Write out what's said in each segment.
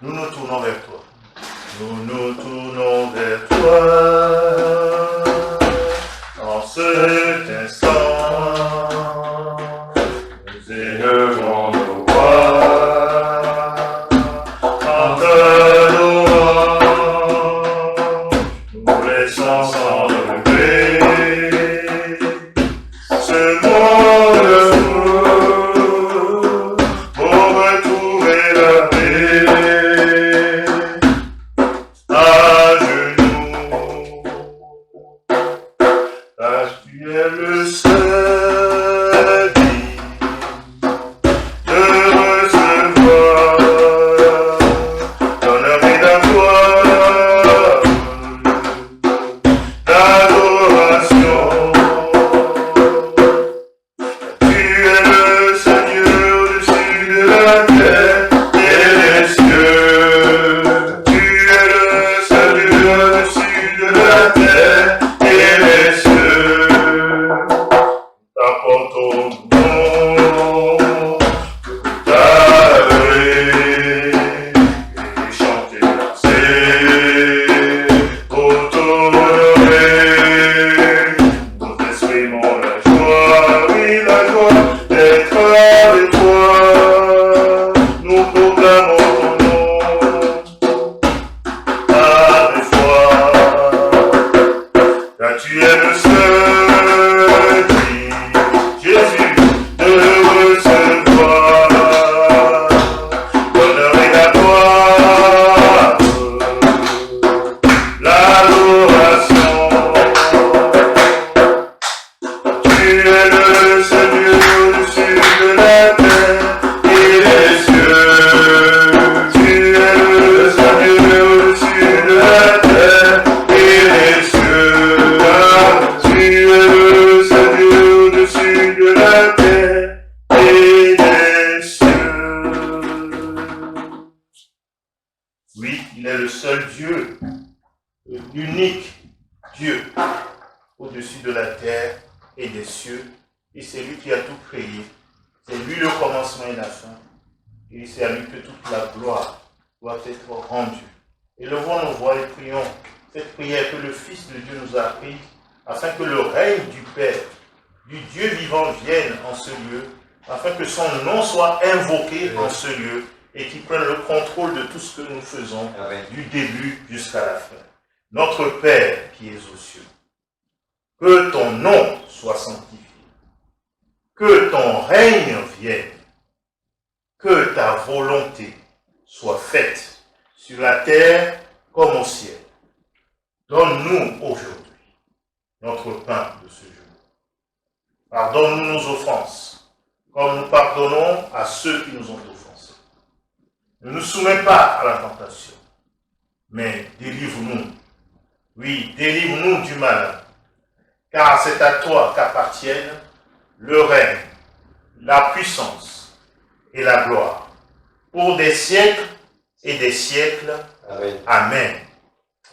nous nous tournons vers toi. Nous nous tournons vers toi en cet instant. Nous élevons nos voix en te louant. Nous laissons s'enlever ce monde fou pour retrouver la paix. À genoux, car tu es le seul digne de recevoir l'honneur et la gloire, l'adoration. Tu es le seul Dieu au-dessus de la terre et des cieux. Tu es le seul Dieu au-dessus de la terre et des cieux. T'apportons nom, t'adorer et chanter, danser, pour t'honorer. Nous exprimons la joie, oui la joie d'être avec toi. Nous proclamons ton nom avec foi, car tu es le seul digne, Jésus, de recevoir l'honneur et la gloire, l'adoration. Tu es le seul Dieu au-dessus de la terre et des cieux. Tu es le seul Dieu au-dessus de la terre et des cieux. Tu es le seul Dieu au-dessus de la terre et des cieux. Oui, il est le seul Dieu, l'unique Dieu au-dessus de la terre et des cieux. Et c'est lui qui a tout créé. C'est lui le commencement et la fin. Et c'est à lui que toute la gloire doit être rendue. Élevons nos voix et prions cette prière que le Fils de Dieu nous a apprise, afin que le règne du Père, du Dieu vivant vienne en ce lieu, afin que son nom soit invoqué en ce lieu et qu'il prenne le contrôle de tout ce que nous faisons, du début jusqu'à la fin. Notre Père qui es aux cieux, que ton nom soit sanctifié, que ton règne vienne, que ta volonté soit faite sur la terre comme au ciel. Donne-nous aujourd'hui notre pain de ce jour. Pardonne-nous nos offenses, comme nous pardonnons à ceux qui nous ont offensés. Ne nous soumets pas à la tentation, mais délivre-nous. Oui, délivre-nous du malin, car c'est à toi qu'appartiennent le règne, la puissance et la gloire, pour des siècles et des siècles. Amen. Amen.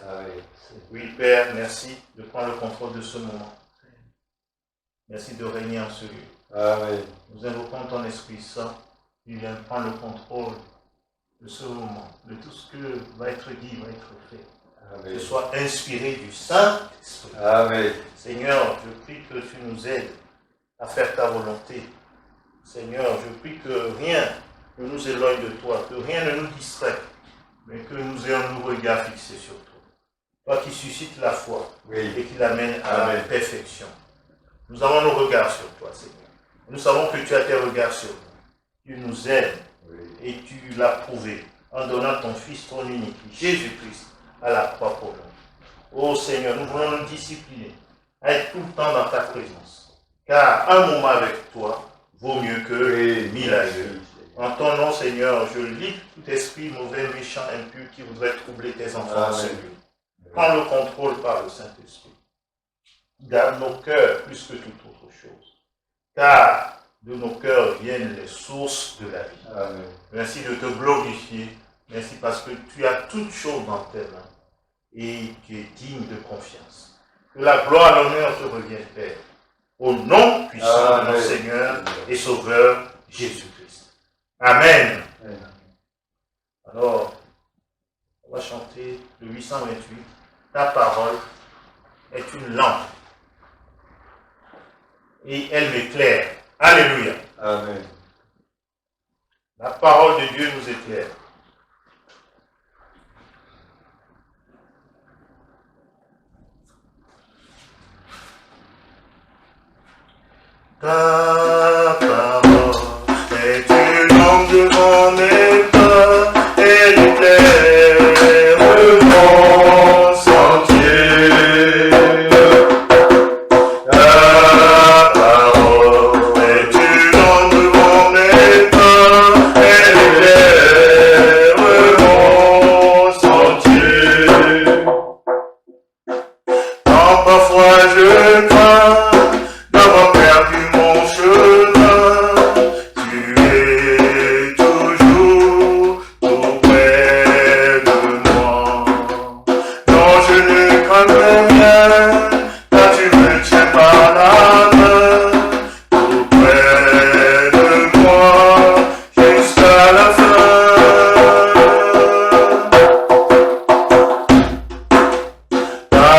Amen. Oui, Père, merci de prendre le contrôle de ce moment. Merci de régner en ce lieu. Amen. Nous invoquons ton Esprit Saint, qui vient prendre le contrôle de ce moment, de tout ce que va être dit, va être fait. Amen. Que soit inspiré du Saint-Esprit. Amen. Seigneur, je prie que tu nous aides à faire ta volonté. Seigneur, je prie que rien ne nous éloigne de toi, que rien ne nous distrait, mais que nous ayons nos regards fixés sur toi. Toi qui suscites la foi, oui, et qui l'amène à la perfection. Nous avons nos regards sur toi, Seigneur. Nous savons que tu as tes regards sur nous. Tu nous aimes, oui, et tu l'as prouvé en donnant ton Fils, ton unique, Jésus-Christ, à la croix pour nous. Oh Seigneur, nous voulons nous discipliner à être tout le temps dans ta présence. Car un moment avec toi vaut mieux que 1000 ailleurs. En ton nom, Seigneur, je livre tout esprit mauvais, méchant, impur qui voudrait troubler tes enfants en ce lieu. Prends le contrôle par le Saint-Esprit. Garde nos cœurs plus que toute autre chose. Car de nos cœurs viennent les sources de la vie. Amen. Merci de te glorifier. Merci parce que tu as toutes choses dans tes mains et tu es digne de confiance. Que la gloire et l'honneur te reviennent, Père. Au nom puissant de notre Seigneur et Sauveur Jésus-Christ. Amen. Amen. Alors, chanter le 828. Ta parole est une lampe et elle m'éclaire. Alléluia. Amen. La parole de Dieu nous éclaire. Ta parole est une lampe devant mes pas, elle éclaire mon sentier. Ta parole est une lampe devant mes pas, elle éclaire mon sentier. Quand parfois je crains d'avoir perdu mon chemin, tu es toujours tout près de moi. Non, je ne crains rien, car tu me tiens par la main, tout près de moi, jusqu'à la fin. Ta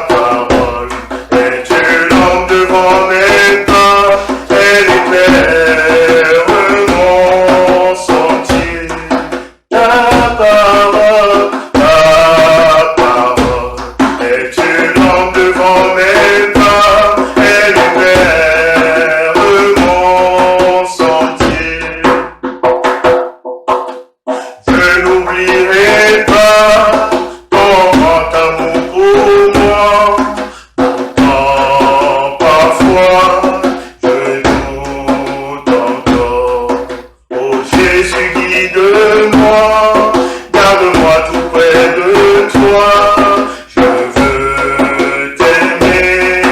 parole est une lampe devant mes pas, elle éclaire mon sentier. Ta parole est une lampe devant mes pas, elle éclaire mon sentier. Je n'oublierai pas ton grand amour pour moi. Quand parfois je doute encore, oh Jésus guide-moi, garde-moi tout près de toi. Je veux t'aimer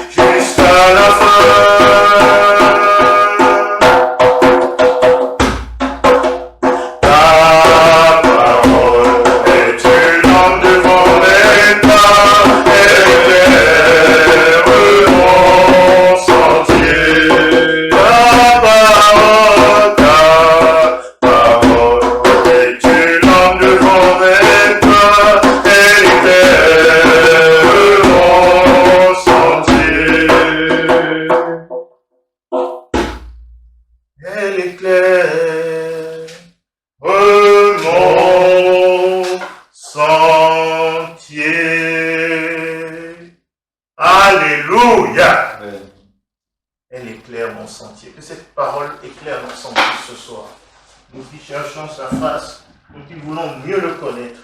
jusqu'à la fin. Ta parole est une lampe devant mes pas, elle éclaire mon sentier. Ta parole est une lampe devant mes pas, elle éclaire mon sentier. Elle éclaire mon sentier. Alléluia. Amen. Elle éclaire mon sentier. Que cette parole éclaire notre sentier ce soir. Nous qui cherchons sa face, nous qui voulons mieux le connaître,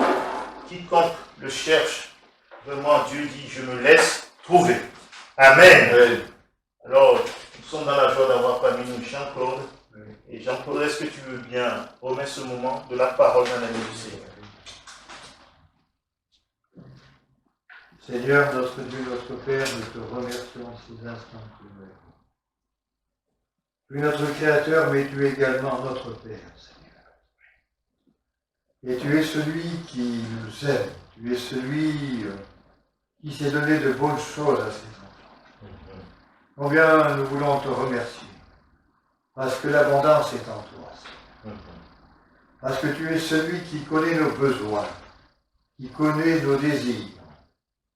quiconque le cherche, vraiment Dieu dit, je me laisse trouver. Amen. Amen. Alors, nous sommes dans la joie d'avoir parmi nous Jean-Claude. Et Jean-Claude, est-ce que tu veux bien remettre ce moment de la parole dans la main du Seigneur? Seigneur, notre Dieu, notre Père, nous te remercions ces instants que nous avons. Tu es notre Créateur, mais tu es également notre Père, Seigneur. Et tu es celui qui nous aime. Tu es celui qui s'est donné de bonnes choses à ses enfants. Combien nous voulons te remercier, parce que l'abondance est en toi, Seigneur. Parce que tu es celui qui connaît nos besoins, qui connaît nos désirs,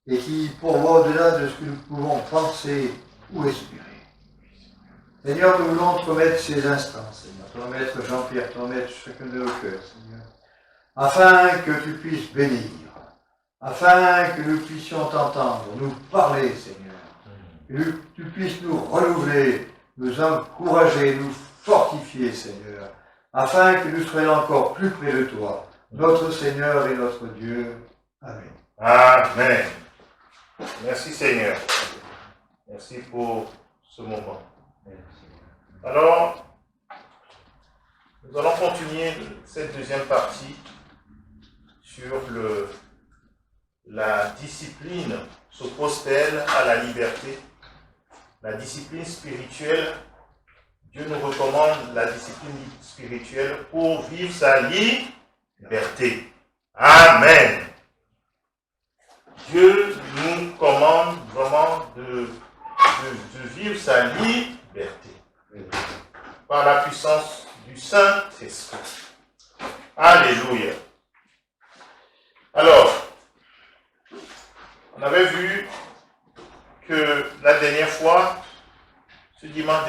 et qui pourvoit au-delà de ce que nous pouvons penser ou espérer. Seigneur, nous voulons te remettre ces instants, Seigneur, te remettre Jean-Pierre, te remettre chacun de nos cœurs, Seigneur, afin que tu puisses bénir, afin que nous puissions t'entendre, nous parler, Seigneur, que tu puisses nous renouveler, nous encourager, nous fortifier, Seigneur, afin que nous soyons encore plus près de toi, notre Seigneur et notre Dieu. Amen. Amen. Merci Seigneur. Merci pour ce moment. Alors, nous allons continuer cette deuxième partie sur la discipline s'oppose-t-elle à la liberté? La discipline spirituelle, Dieu nous recommande la discipline spirituelle pour vivre sa liberté. Amen. Dieu nous commande vraiment de vivre sa liberté par la puissance du Saint-Esprit. Alléluia.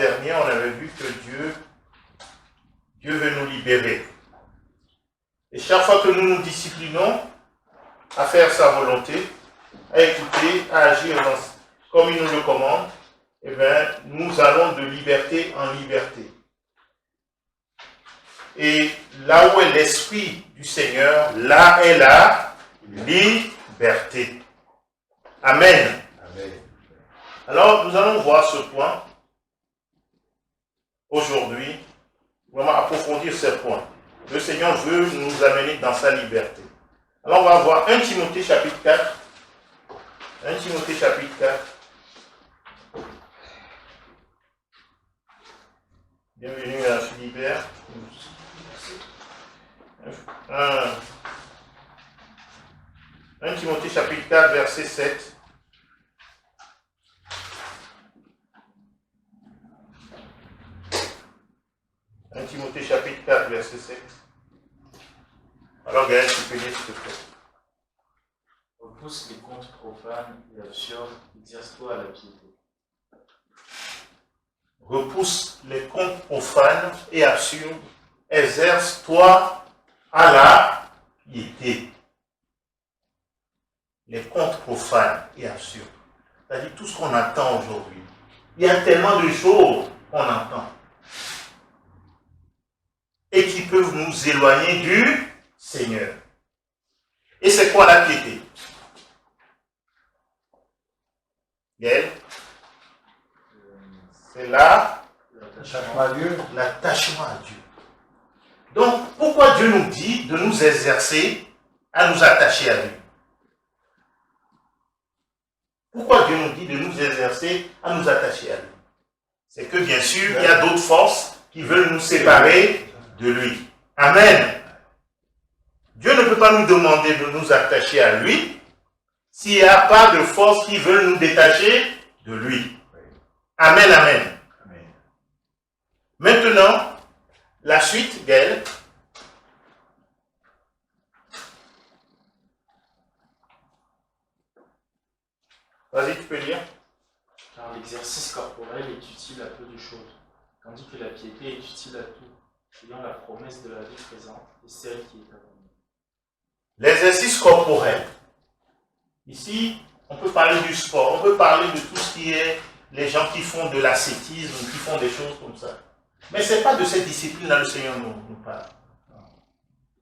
dernier, on avait vu que Dieu veut nous libérer. Et chaque fois que nous nous disciplinons à faire sa volonté, à écouter, à agir comme il nous le commande, eh bien, nous allons de liberté en liberté. Et là où est l'Esprit du Seigneur, là est la liberté. Amen. Amen. Alors, nous allons voir ce point aujourd'hui, vraiment approfondir ce point. Le Seigneur veut nous amener dans sa liberté. Alors, on va voir 1 Timothée chapitre 4. 1 Timothée chapitre 4. Bienvenue à Philibert. 1 Timothée chapitre 4, verset 7. 1 Timothée chapitre 4, verset 7. Alors, Gaël, tu peux lire, s'il te plaît. Repousse les contes profanes et absurdes, exerce-toi à la piété. Repousse les contes profanes et absurdes, exerce-toi à la piété. Les contes profanes et absurdes. C'est-à-dire tout ce qu'on entend aujourd'hui. Il y a tellement de choses qu'on entend et qui peuvent nous éloigner du Seigneur. Et c'est quoi la piété? Gaël? C'est là L'attachement à Dieu. l'attachement à Dieu. Donc, pourquoi Dieu nous dit de nous exercer à nous attacher à lui? Pourquoi Dieu nous dit de nous exercer à nous attacher à lui? C'est que bien sûr, il y a d'autres forces qui veulent nous séparer de lui. Amen. Dieu ne peut pas nous demander de nous attacher à lui s'il n'y a pas de forces qui veulent nous détacher de lui. Amen, amen. Amen. Maintenant, la suite, Gaël. Vas-y, tu peux lire. Car l'exercice corporel est utile à peu de choses, tandis que la piété est utile à tout, ayant la promesse de la vie présente et celle qui est à venir. L'exercice corporel. Ici, on peut parler du sport, on peut parler de tout ce qui est les gens qui font de l'ascétisme, qui font des choses comme ça. Mais ce n'est pas de cette discipline-là le Seigneur nous parle.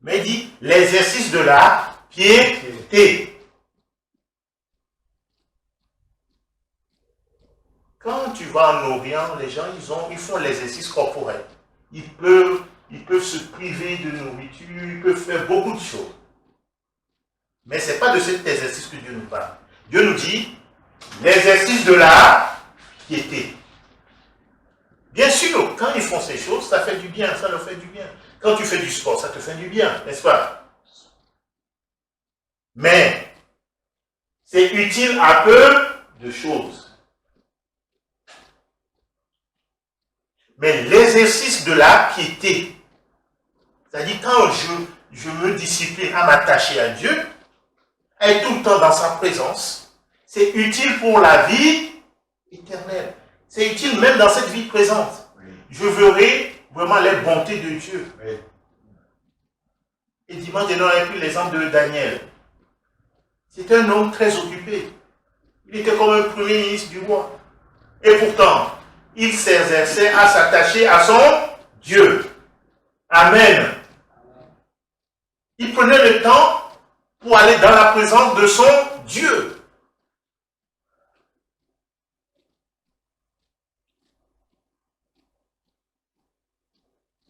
Mais il dit l'exercice de la piété. Quand tu vas en Orient, les gens, ils font l'exercice corporel. Ils peuvent se priver de nourriture, ils peuvent faire beaucoup de choses. Mais ce n'est pas de cet exercice que Dieu nous parle. Dieu nous dit l'exercice de la piété. Bien sûr, quand ils font ces choses, ça fait du bien, ça leur fait du bien. Quand tu fais du sport, ça te fait du bien, n'est-ce pas? Mais c'est utile à peu de choses. Mais l'exercice de la piété, c'est-à-dire quand je me discipline à m'attacher à Dieu, à être tout le temps dans sa présence, c'est utile pour la vie éternelle. C'est utile même dans cette vie présente. Oui. Je verrai vraiment les bontés de Dieu. Oui. Et dimanche dernier, on a pris l'exemple de Daniel. C'était un homme très occupé. Il était comme un premier ministre du roi. Et pourtant, il s'exerçait à s'attacher à son Dieu. Amen. Il prenait le temps pour aller dans la présence de son Dieu.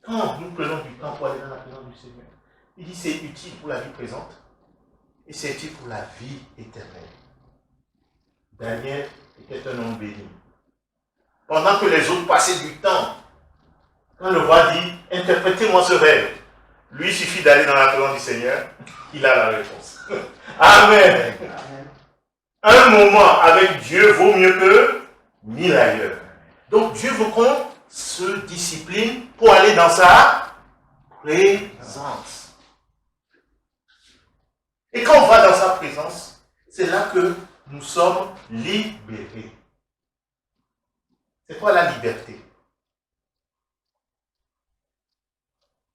Quand nous prenons du temps pour aller dans la présence du Seigneur, il dit c'est utile pour la vie présente et c'est utile pour la vie éternelle. Daniel était un homme béni. Pendant que les autres passaient du temps, quand le roi dit interprétez-moi ce rêve, lui il suffit d'aller dans la présence du Seigneur, il a la réponse. Amen. Un moment avec Dieu vaut mieux que 1000 ailleurs. Donc Dieu veut qu'on se discipline pour aller dans sa présence. Et quand on va dans sa présence, c'est là que nous sommes libérés. C'est quoi la liberté?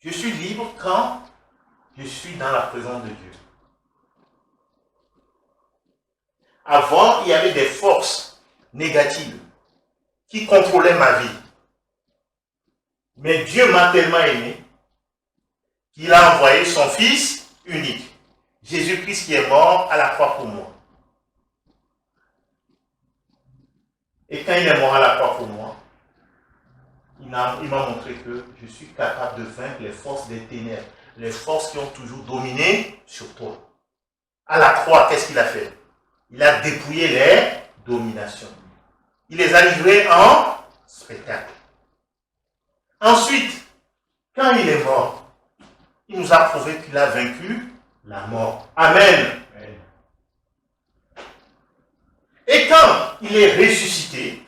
Je suis libre quand je suis dans la présence de Dieu. Avant, il y avait des forces négatives qui contrôlaient ma vie. Mais Dieu m'a tellement aimé qu'il a envoyé son Fils unique, Jésus-Christ, qui est mort à la croix pour moi. Et quand il est mort à la croix pour moi, il m'a montré que je suis capable de vaincre les forces des ténèbres, les forces qui ont toujours dominé sur toi. À la croix, qu'est-ce qu'il a fait? Il a dépouillé les dominations. Il les a livrées en spectacle. Ensuite, quand il est mort, il nous a prouvé qu'il a vaincu la mort. Amen. Et quand il est ressuscité,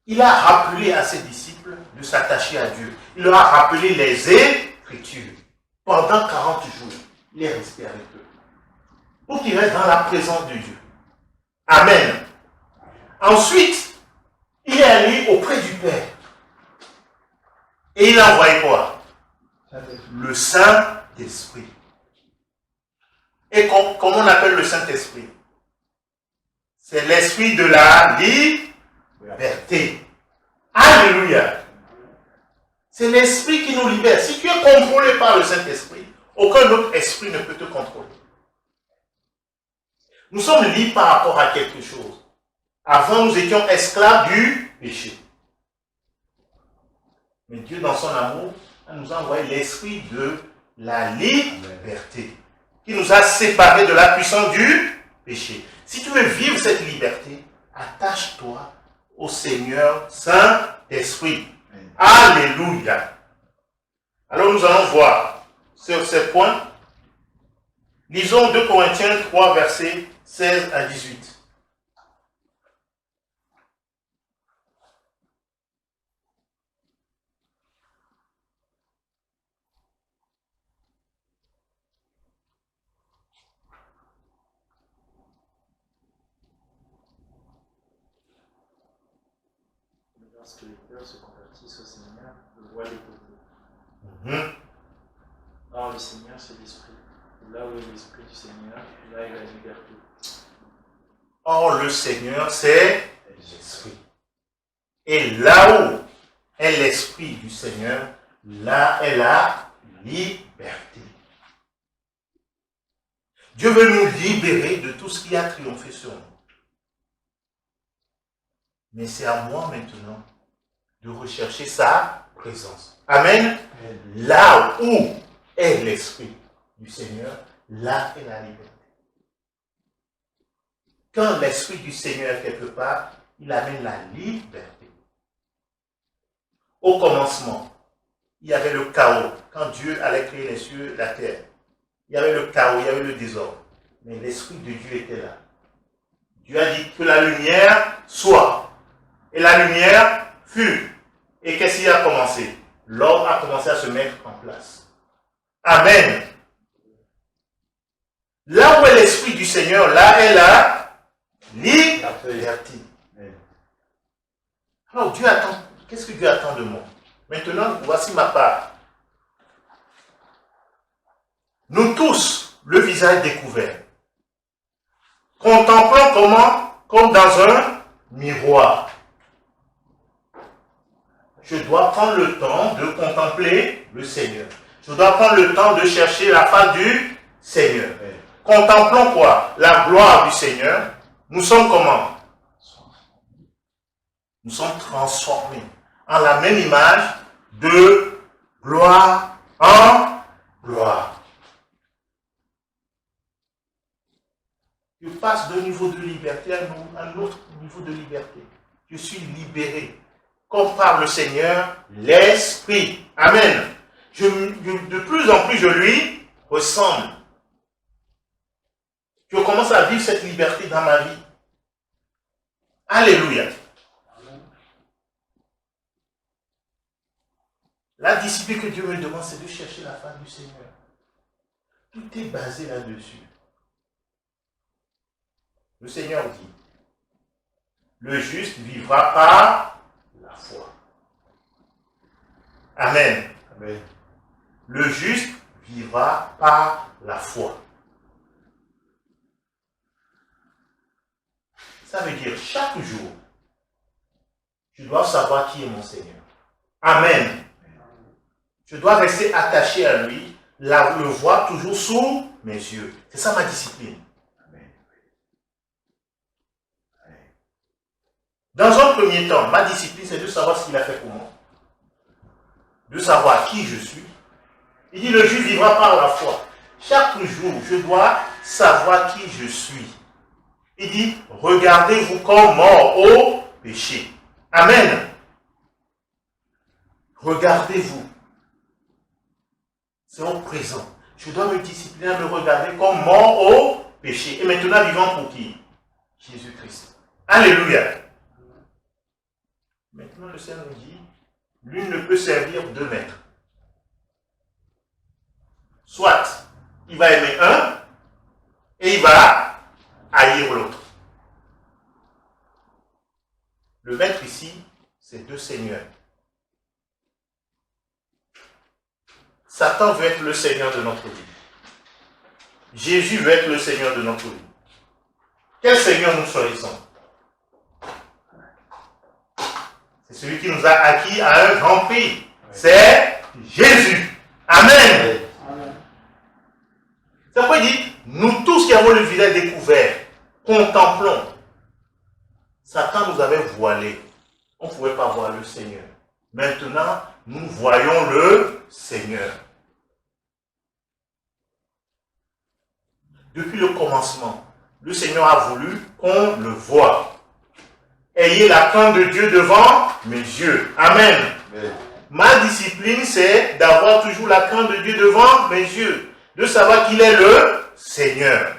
il a rappelé à ses disciples de s'attacher à Dieu. Il leur a rappelé les Écritures. Pendant 40 jours, il est resté avec eux. Pour qu'ils restent dans la présence de Dieu. Amen. Ensuite, il est allé auprès du Père. Et il a envoyé quoi? Le Saint-Esprit. Et comment on appelle le Saint-Esprit? C'est l'esprit de la liberté. Alléluia. C'est l'esprit qui nous libère. Si tu es contrôlé par le Saint-Esprit, aucun autre esprit ne peut te contrôler. Nous sommes libres par rapport à quelque chose. Avant, nous étions esclaves du péché. Mais Dieu, dans son amour, nous a envoyé l'esprit de la liberté, qui nous a séparés de la puissance du péché. Si tu veux vivre cette liberté, attache-toi au Seigneur Saint-Esprit. Alléluia. Alors nous allons voir sur ces points. Lisons 2 Corinthiens 3, versets 16 à 18. Lorsque les cœurs se convertissent au Seigneur, le voile est ôté. Or, le Seigneur, c'est l'Esprit. Et là où est l'Esprit du Seigneur, là est la liberté. Or, le Seigneur, c'est l'Esprit. Et là où est l'Esprit du Seigneur, là est la liberté. Dieu veut nous libérer de tout ce qui a triomphé sur nous. Mais c'est à moi maintenant de rechercher sa présence. Amen. Là où est l'Esprit du Seigneur, là est la liberté. Quand l'Esprit du Seigneur est quelque part, il amène la liberté. Au commencement, il y avait le chaos. Quand Dieu allait créer les cieux, la terre, il y avait le chaos, il y avait le désordre. Mais l'Esprit de Dieu était là. Dieu a dit que la lumière soit. Et la lumière fut. Et qu'est-ce qui a commencé? L'homme a commencé à se mettre en place. Amen. Là où est l'Esprit du Seigneur, là est la liberté. Alors Dieu attend. Qu'est-ce que Dieu attend de moi? Maintenant, voici ma part. Nous tous, le visage découvert, contemplons comment? Comme dans un miroir. Je dois prendre le temps de contempler le Seigneur. Je dois prendre le temps de chercher la face du Seigneur. Contemplons quoi? La gloire du Seigneur. Nous sommes comment? Nous sommes transformés en la même image de gloire en gloire. Je passe d'un niveau de liberté à un autre niveau de liberté. Je suis libéré. Comme par le Seigneur, l'Esprit. Amen. De plus en plus, je lui ressemble. Je commence à vivre cette liberté dans ma vie. Alléluia. La discipline que Dieu me demande, c'est de chercher la face du Seigneur. Tout est basé là-dessus. Le Seigneur dit, le juste vivra par la foi. Amen. Amen. Le juste vivra par la foi. Ça veut dire chaque jour, je dois savoir qui est mon Seigneur. Amen. Je dois rester attaché à lui, le voir toujours sous mes yeux. C'est ça ma discipline. Dans un premier temps, ma discipline, c'est de savoir ce qu'il a fait pour moi. De savoir qui je suis. Il dit, le juste vivra par la foi. Chaque jour, je dois savoir qui je suis. Il dit, regardez-vous comme mort au péché. Amen. Regardez-vous. C'est au présent. Je dois me discipliner à me regarder comme mort au péché. Et maintenant, vivant pour qui? Jésus-Christ. Alléluia. Maintenant, le Seigneur nous dit, l'une ne peut servir deux maîtres. Soit, il va aimer un, et il va haïr l'autre. Le maître ici, c'est deux seigneurs. Satan veut être le Seigneur de notre vie. Jésus veut être le Seigneur de notre vie. Quel Seigneur nous choisissons? C'est celui qui nous a acquis à un grand prix. C'est Jésus. Amen. C'est pourquoi il dit, nous tous qui avons le visage découvert, contemplons. Satan nous avait voilés. On ne pouvait pas voir le Seigneur. Maintenant, nous voyons le Seigneur. Depuis le commencement, le Seigneur a voulu qu'on le voie. Ayez la crainte de Dieu devant mes yeux. Amen. Amen. Ma discipline, c'est d'avoir toujours la crainte de Dieu devant mes yeux. De savoir qu'il est le Seigneur.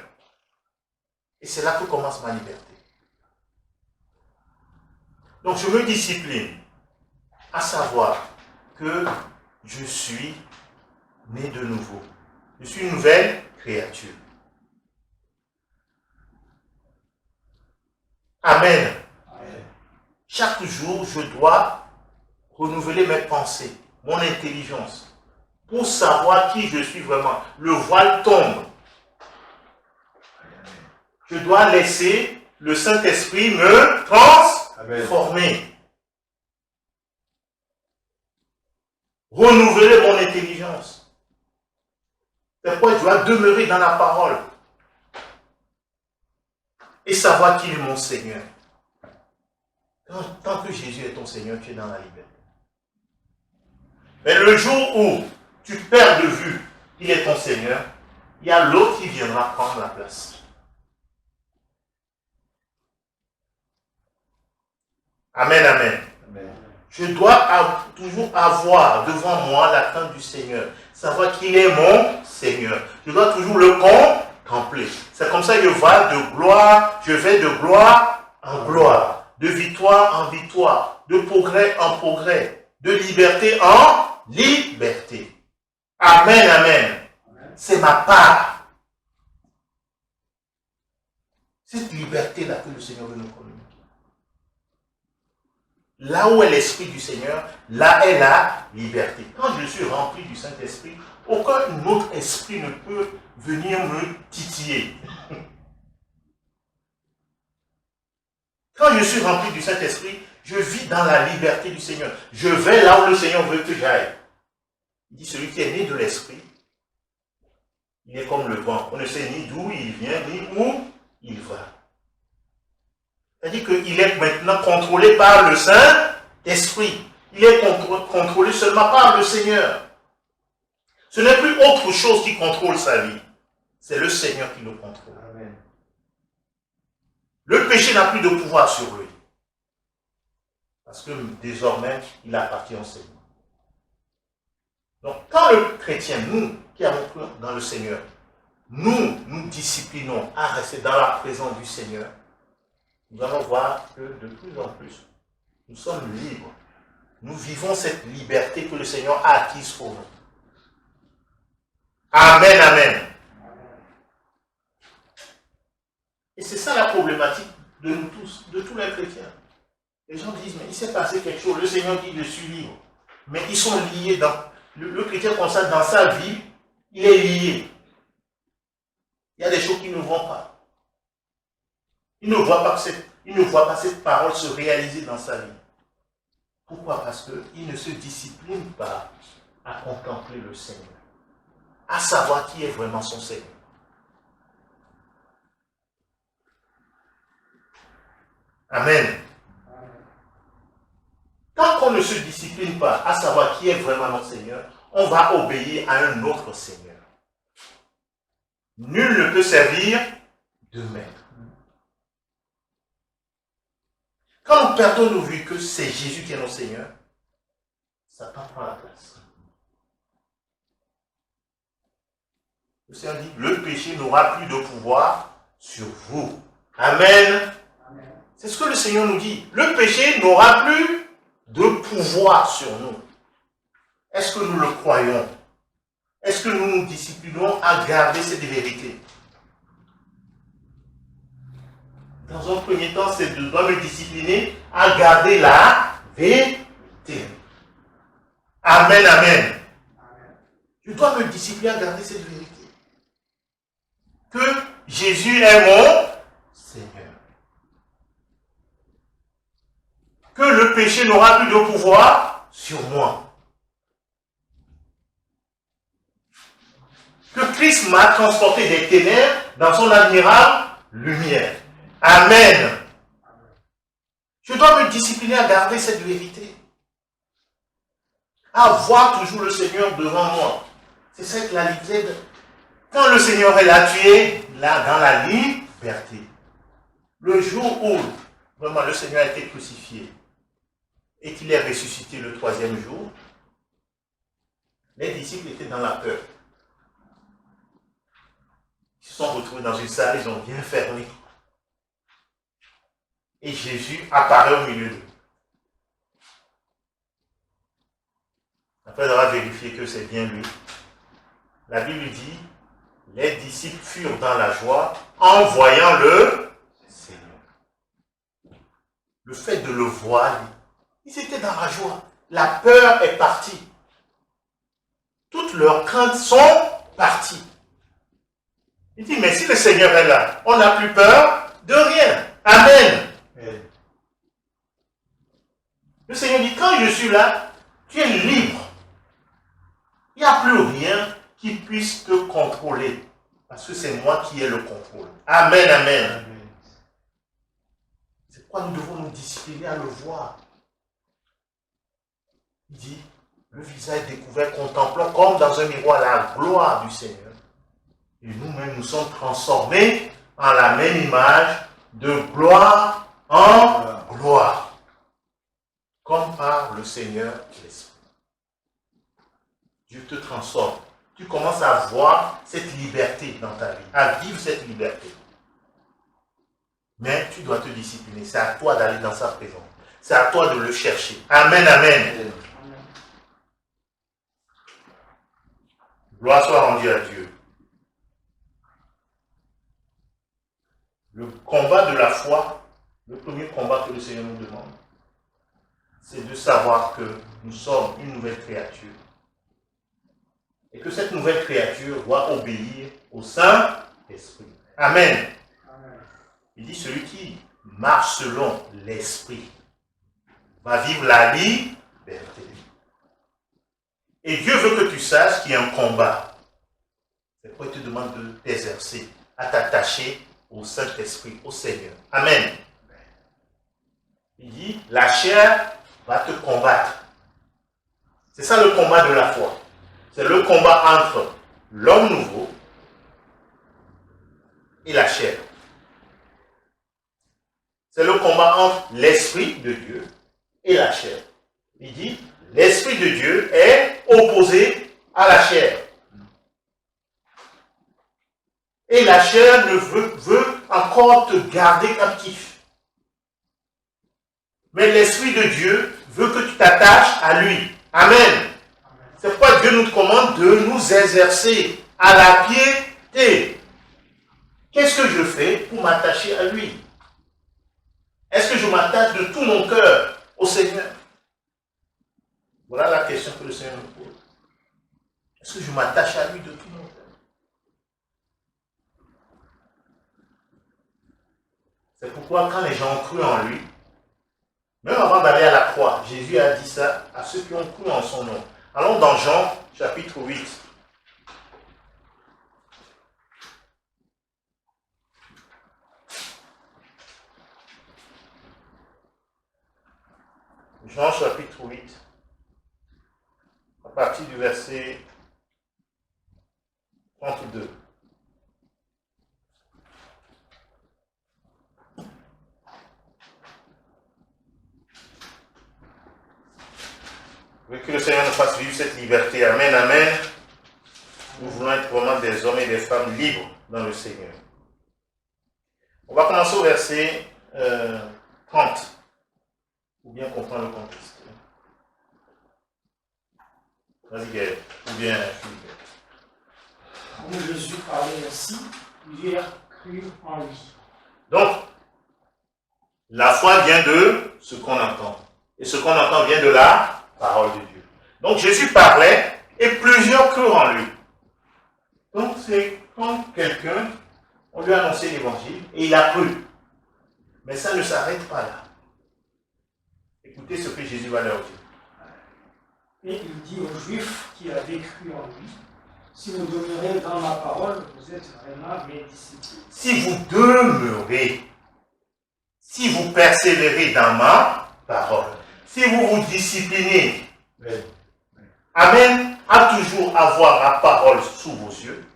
Et c'est là que commence ma liberté. Donc je me discipline à savoir que je suis né de nouveau. Je suis une nouvelle créature. Amen. Amen. Chaque jour, je dois renouveler mes pensées, mon intelligence, pour savoir qui je suis vraiment. Le voile tombe. Je dois laisser le Saint-Esprit me transformer. Renouveler mon intelligence. C'est pourquoi je dois demeurer dans la parole. Et savoir qu'il est mon Seigneur. Tant que Jésus est ton Seigneur, tu es dans la liberté. Mais le jour où tu perds de vue qu'il est ton Seigneur, il y a l'autre qui viendra prendre la place. Amen, amen. Amen. Je dois toujours avoir devant moi la crainte du Seigneur. Savoir qu'il est mon Seigneur. Je dois toujours le contempler. C'est comme ça que je vais de gloire en gloire, de victoire en victoire, de progrès en progrès, de liberté en liberté. Amen, amen. C'est ma part. Cette liberté-là que le Seigneur veut nous communiquer. Là où est l'Esprit du Seigneur, là est la liberté. Quand je suis rempli du Saint-Esprit, aucun autre esprit ne peut venir me titiller. Quand je suis rempli du Saint-Esprit, je vis dans la liberté du Seigneur. Je vais là où le Seigneur veut que j'aille. Il dit, celui qui est né de l'Esprit, il est comme le vent. On ne sait ni d'où il vient, ni où il va. C'est-à-dire qu'il est maintenant contrôlé par le Saint-Esprit. Il est contrôlé seulement par le Seigneur. Ce n'est plus autre chose qui contrôle sa vie. C'est le Seigneur qui le contrôle. Amen. Le péché n'a plus de pouvoir sur lui. Parce que désormais, il appartient au Seigneur. Donc, quand le chrétien, nous qui avons cru dans le Seigneur, nous disciplinons à rester dans la présence du Seigneur, nous allons voir que de plus en plus, nous sommes libres. Nous vivons cette liberté que le Seigneur a acquise pour nous. Amen, amen. Et c'est ça la problématique de nous tous, de tous les chrétiens. Les gens disent, mais il s'est passé quelque chose, le Seigneur dit, je suis libre. Mais ils sont liés le chrétien comme ça, dans sa vie, il est lié. Il y a des choses qui ne vont pas. Il ne voit pas cette parole se réaliser dans sa vie. Pourquoi? Parce qu'il ne se discipline pas à contempler le Seigneur, à savoir qui est vraiment son Seigneur. Amen. Tant qu'on ne se discipline pas à savoir qui est vraiment notre Seigneur, on va obéir à un autre Seigneur. Nul ne peut servir deux maîtres. Quand nous perdons de vue que c'est Jésus qui est notre Seigneur, Satan prend la place. Le Seigneur dit, le péché n'aura plus de pouvoir sur vous. Amen. C'est ce que le Seigneur nous dit. Le péché n'aura plus de pouvoir sur nous. Est-ce que nous le croyons? Est-ce que nous nous disciplinons à garder cette vérité? Dans un premier temps, c'est de me discipliner à garder la vérité. Amen, amen. Je dois me discipliner à garder cette vérité. Que Jésus est mon Seigneur. Que le péché n'aura plus de pouvoir sur moi. Que Christ m'a transporté des ténèbres dans son admirable lumière. Amen. Je dois me discipliner à garder cette vérité. À voir toujours le Seigneur devant moi. C'est ça que la liberté. Quand le Seigneur est là, tu es là dans la liberté. Le jour où vraiment le Seigneur a été crucifié et qu'il est ressuscité le troisième jour, les disciples étaient dans la peur. Ils se sont retrouvés dans une salle, ils ont bien fermé. Et Jésus apparaît au milieu d'eux. Après avoir vérifié que c'est bien lui, la Bible dit, les disciples furent dans la joie en voyant le Seigneur. Le fait de le voir, ils étaient dans la joie. La peur est partie. Toutes leurs craintes sont parties. Il dit, mais si le Seigneur est là, on n'a plus peur de rien. Amen. Le Seigneur dit, quand je suis là, tu es libre. Il n'y a plus rien qui puisse te contrôler. Parce que c'est moi qui ai le contrôle. Amen, amen. Amen. C'est pourquoi nous devons nous discipliner à le voir. Il dit, le visage découvert, contemplant comme dans un miroir la gloire du Seigneur. Et nous-mêmes, nous sommes transformés en la même image de gloire en gloire. Comme par le Seigneur l'Esprit. Dieu te transforme. Tu commences à voir cette liberté dans ta vie, à vivre cette liberté. Mais tu dois te discipliner. C'est à toi d'aller dans sa présence. C'est à toi de le chercher. Amen, amen. Gloire soit rendue à Dieu. Le combat de la foi, le premier combat que le Seigneur nous demande, c'est de savoir que nous sommes une nouvelle créature. Et que cette nouvelle créature doit obéir au Saint-Esprit. Amen. Amen. Il dit, celui qui marche selon l'Esprit va vivre la liberté. Et Dieu veut que tu saches qu'il y a un combat. C'est pourquoi il te demande de t'exercer, à t'attacher au Saint-Esprit, au Seigneur. Amen. Il dit, la chair va te combattre. C'est ça le combat de la foi. C'est le combat entre l'homme nouveau et la chair. C'est le combat entre l'Esprit de Dieu et la chair. Il dit, l'Esprit de Dieu est opposé à la chair. Et la chair ne veut encore te garder captif. Mais l'Esprit de Dieu veut que tu t'attaches à lui. Amen. C'est pourquoi Dieu nous commande de nous exercer à la piété. Qu'est-ce que je fais pour m'attacher à lui? Est-ce que je m'attache de tout mon cœur au Seigneur? Voilà la question que le Seigneur nous pose. Est-ce que je m'attache à lui de tout mon cœur? C'est pourquoi quand les gens ont cru en lui, même avant d'aller à la croix, Jésus a dit ça à ceux qui ont cru en son nom. Allons dans Jean chapitre 8. Jean chapitre 8, à partir du verset 32. Que le Seigneur nous fasse vivre cette liberté. Amen, amen. Nous voulons être vraiment des hommes et des femmes libres dans le Seigneur. On va commencer au verset 30. Ou bien comprendre le contexte. Vas-y, Gaël. Ou bien Philippe. Comme Jésus parlait ainsi, plusieurs crurent en lui. Donc, la foi vient de ce qu'on entend. Et ce qu'on entend vient de la parole de Dieu. Donc, Jésus parlait et plusieurs crurent en lui. Donc, c'est comme quelqu'un, on lui a annoncé l'évangile et il a cru. Mais ça ne s'arrête pas là. Écoutez ce que Jésus va leur dire. Et il dit aux Juifs qui avaient cru en lui, si vous demeurez dans ma parole, vous êtes vraiment mes disciples. Si vous demeurez, si vous persévérez dans ma parole, si vous vous disciplinez, amen, à toujours avoir ma parole sous vos yeux,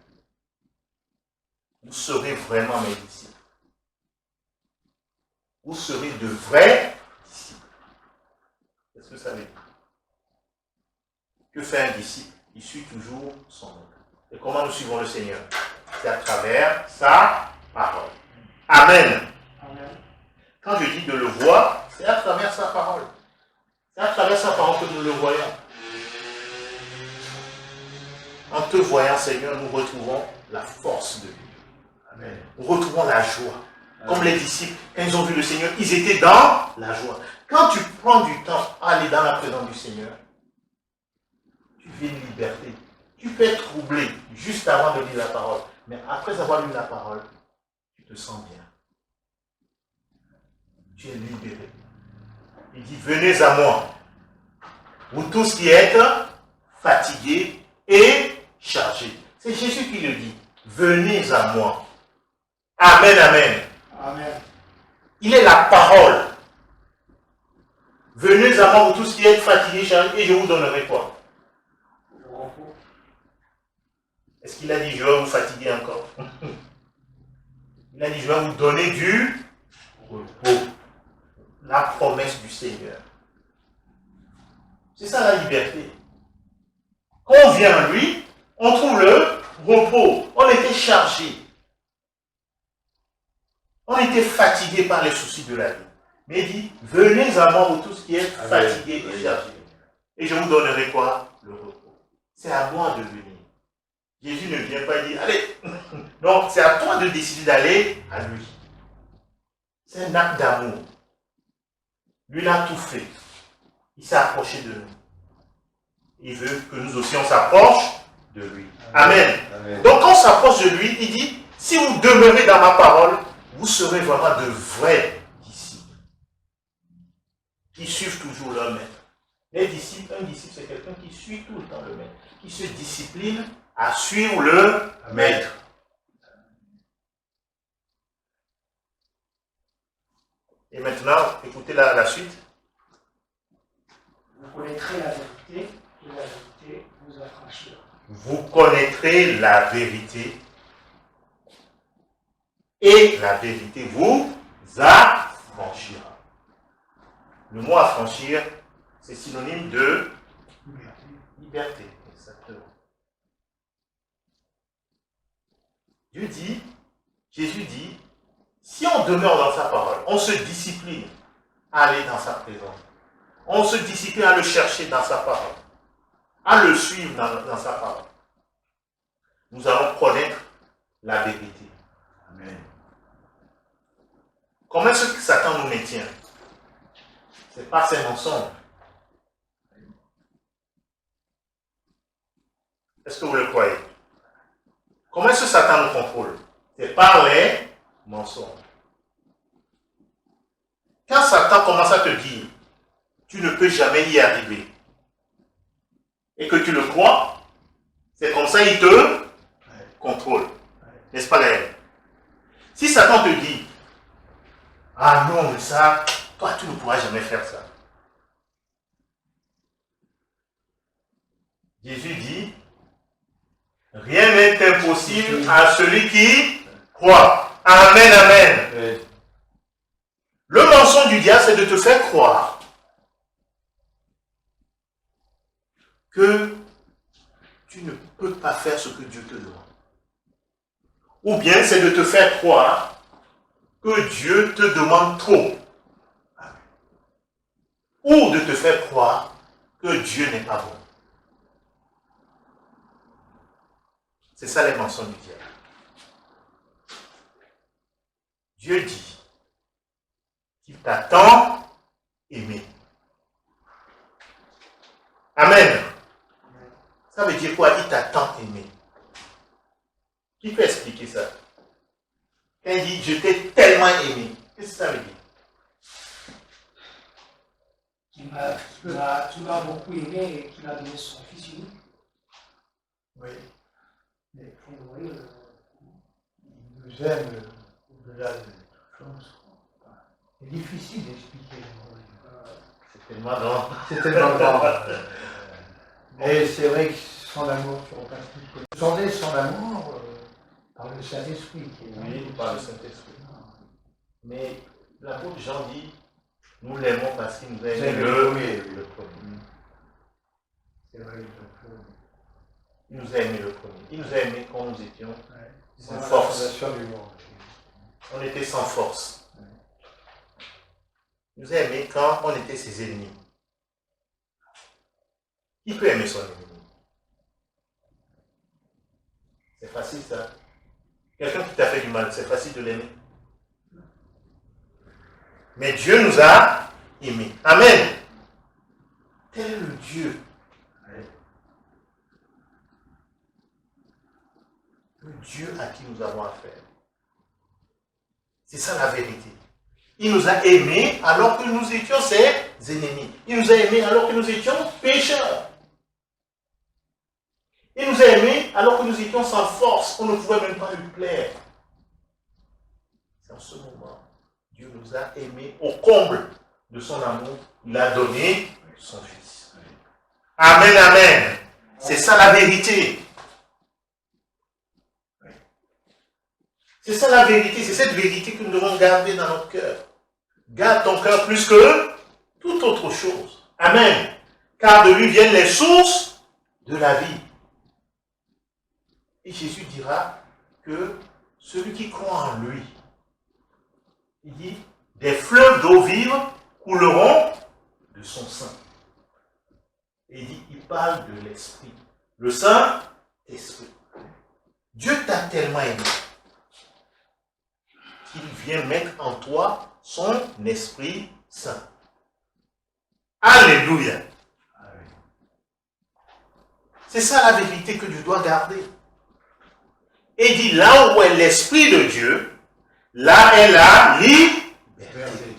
vous serez vraiment mes disciples. Vous serez de vrais disciples. Qu'est-ce que ça veut dire? Que fait un disciple? Il suit toujours son maître. Et comment nous suivons le Seigneur? C'est à travers sa parole. Amen. Amen. Quand je dis de le voir, c'est à travers sa parole. C'est à travers sa parole que nous le voyons. En te voyant, Seigneur, nous retrouvons la force de Dieu. Amen. Nous retrouvons la joie. Amen. Comme les disciples, quand ils ont vu le Seigneur, ils étaient dans la joie. Quand tu prends du temps à aller dans la présence du Seigneur, tu vis une liberté. Tu peux être troublé juste avant de lire la parole. Mais après avoir lu la parole, tu te sens bien. Tu es libéré. Il dit, venez à moi. Vous tous qui êtes fatigués et chargés. C'est Jésus qui le dit. Venez à moi. Amen, amen. Amen. Il est la parole. Venez à moi, vous tous qui êtes fatigués et chargés, et je vous donnerai quoi? Est-ce qu'il a dit, je vais vous fatiguer encore? Il a dit, je vais vous donner du repos. La promesse du Seigneur. C'est ça la liberté. Quand on vient à lui, on trouve le repos. On était chargé. On était fatigué par les soucis de la vie. Mais il dit, venez à moi, vous tous qui êtes fatigués et chargés. Et je vous donnerai quoi? Le repos. C'est à moi de venir. Jésus ne vient pas dire, allez. Non, c'est à toi de décider d'aller à lui. C'est un acte d'amour. Lui, il a tout fait. Il s'est approché de nous. Il veut que nous aussi, on s'approche de lui. Amen. Amen. Donc, quand on s'approche de lui, il dit, si vous demeurez dans ma parole, vous serez vraiment de vrais disciples. Qui suivent toujours leur maître. Les disciples, un disciple, c'est quelqu'un qui suit tout le temps le maître. Qui se discipline à suivre le maître. Et maintenant, écoutez la suite. Vous connaîtrez la vérité, et la vérité vous affranchira. Vous connaîtrez la vérité, et la vérité vous affranchira. Le mot affranchir, c'est synonyme de liberté. Exactement. Dieu dit, Jésus dit, si on demeure dans sa parole, on se discipline à aller dans sa présence. On se discipline à le chercher dans sa parole, à le suivre dans sa parole. Nous allons connaître la vérité. Amen. Comment est-ce que Satan nous maintient? C'est par ses mensonges. Est-ce que vous le croyez? Comment est-ce que Satan nous contrôle? C'est par les mensonges. Quand Satan commence à te dire, tu ne peux jamais y arriver, et que tu le crois, c'est comme ça il te contrôle. N'est-ce pas, Gaël? Si Satan te dit, ah non, mais ça, toi tu ne pourras jamais faire ça. Jésus dit, rien n'est impossible à celui qui croit. Amen, amen. Oui. Le mensonge du diable, c'est de te faire croire que tu ne peux pas faire ce que Dieu te demande. Ou bien c'est de te faire croire que Dieu te demande trop. Ou de te faire croire que Dieu n'est pas bon. C'est ça les mensonges du diable. Dieu dit qu'il t'a tant aimé. Amen. Ça veut dire quoi? Il t'a tant aimé. Qui peut expliquer ça? Quand il dit je t'ai tellement aimé, qu'est-ce que ça veut dire? Qu'il m'a beaucoup aimé et qu'il a donné son fils unique. Oui. Mais vous voyez, Il nous aime au-delà de toute chose. C'est difficile d'expliquer. C'est tellement grand. C'est tellement grand. Mais c'est vrai que son amour surpasse tout. Nous sommes nés son amour par le Saint-Esprit. Oui, par le Saint-Esprit. Mais l'apôtre Jean dit, nous l'aimons parce qu'il nous a aimé C'est le premier. C'est vrai, Il nous a aimé le premier. Il nous a aimé quand nous étions c'est sans la force. fondation du monde. On était sans force. Il nous a aimé quand on était ses ennemis. Qui peut aimer son ennemi? C'est facile ça. Quelqu'un qui t'a fait du mal, c'est facile de l'aimer. Mais Dieu nous a aimés. Amen. Tel est le Dieu. Le Dieu à qui nous avons affaire. C'est ça la vérité. Il nous a aimés alors que nous étions ses ennemis. Il nous a aimés alors que nous étions pécheurs. Il nous a aimés alors que nous étions sans force. On ne pouvait même pas lui plaire. C'est en ce moment, Dieu nous a aimés au comble de son amour. Il a donné son Fils. Amen, amen. C'est ça la vérité. C'est ça la vérité. C'est cette vérité que nous devons garder dans notre cœur. Garde ton cœur plus que toute autre chose. Amen. Car de lui viennent les sources de la vie. Et Jésus dira que celui qui croit en lui, il dit, des fleuves d'eau vive couleront de son sein. Et il parle de l'Esprit. Le Saint-Esprit. Dieu t'a tellement aimé qu'il vient mettre en toi son Esprit Saint. Alléluia. C'est ça la vérité que tu dois garder. Et il dit, là où est l'Esprit de Dieu, là est la liberté.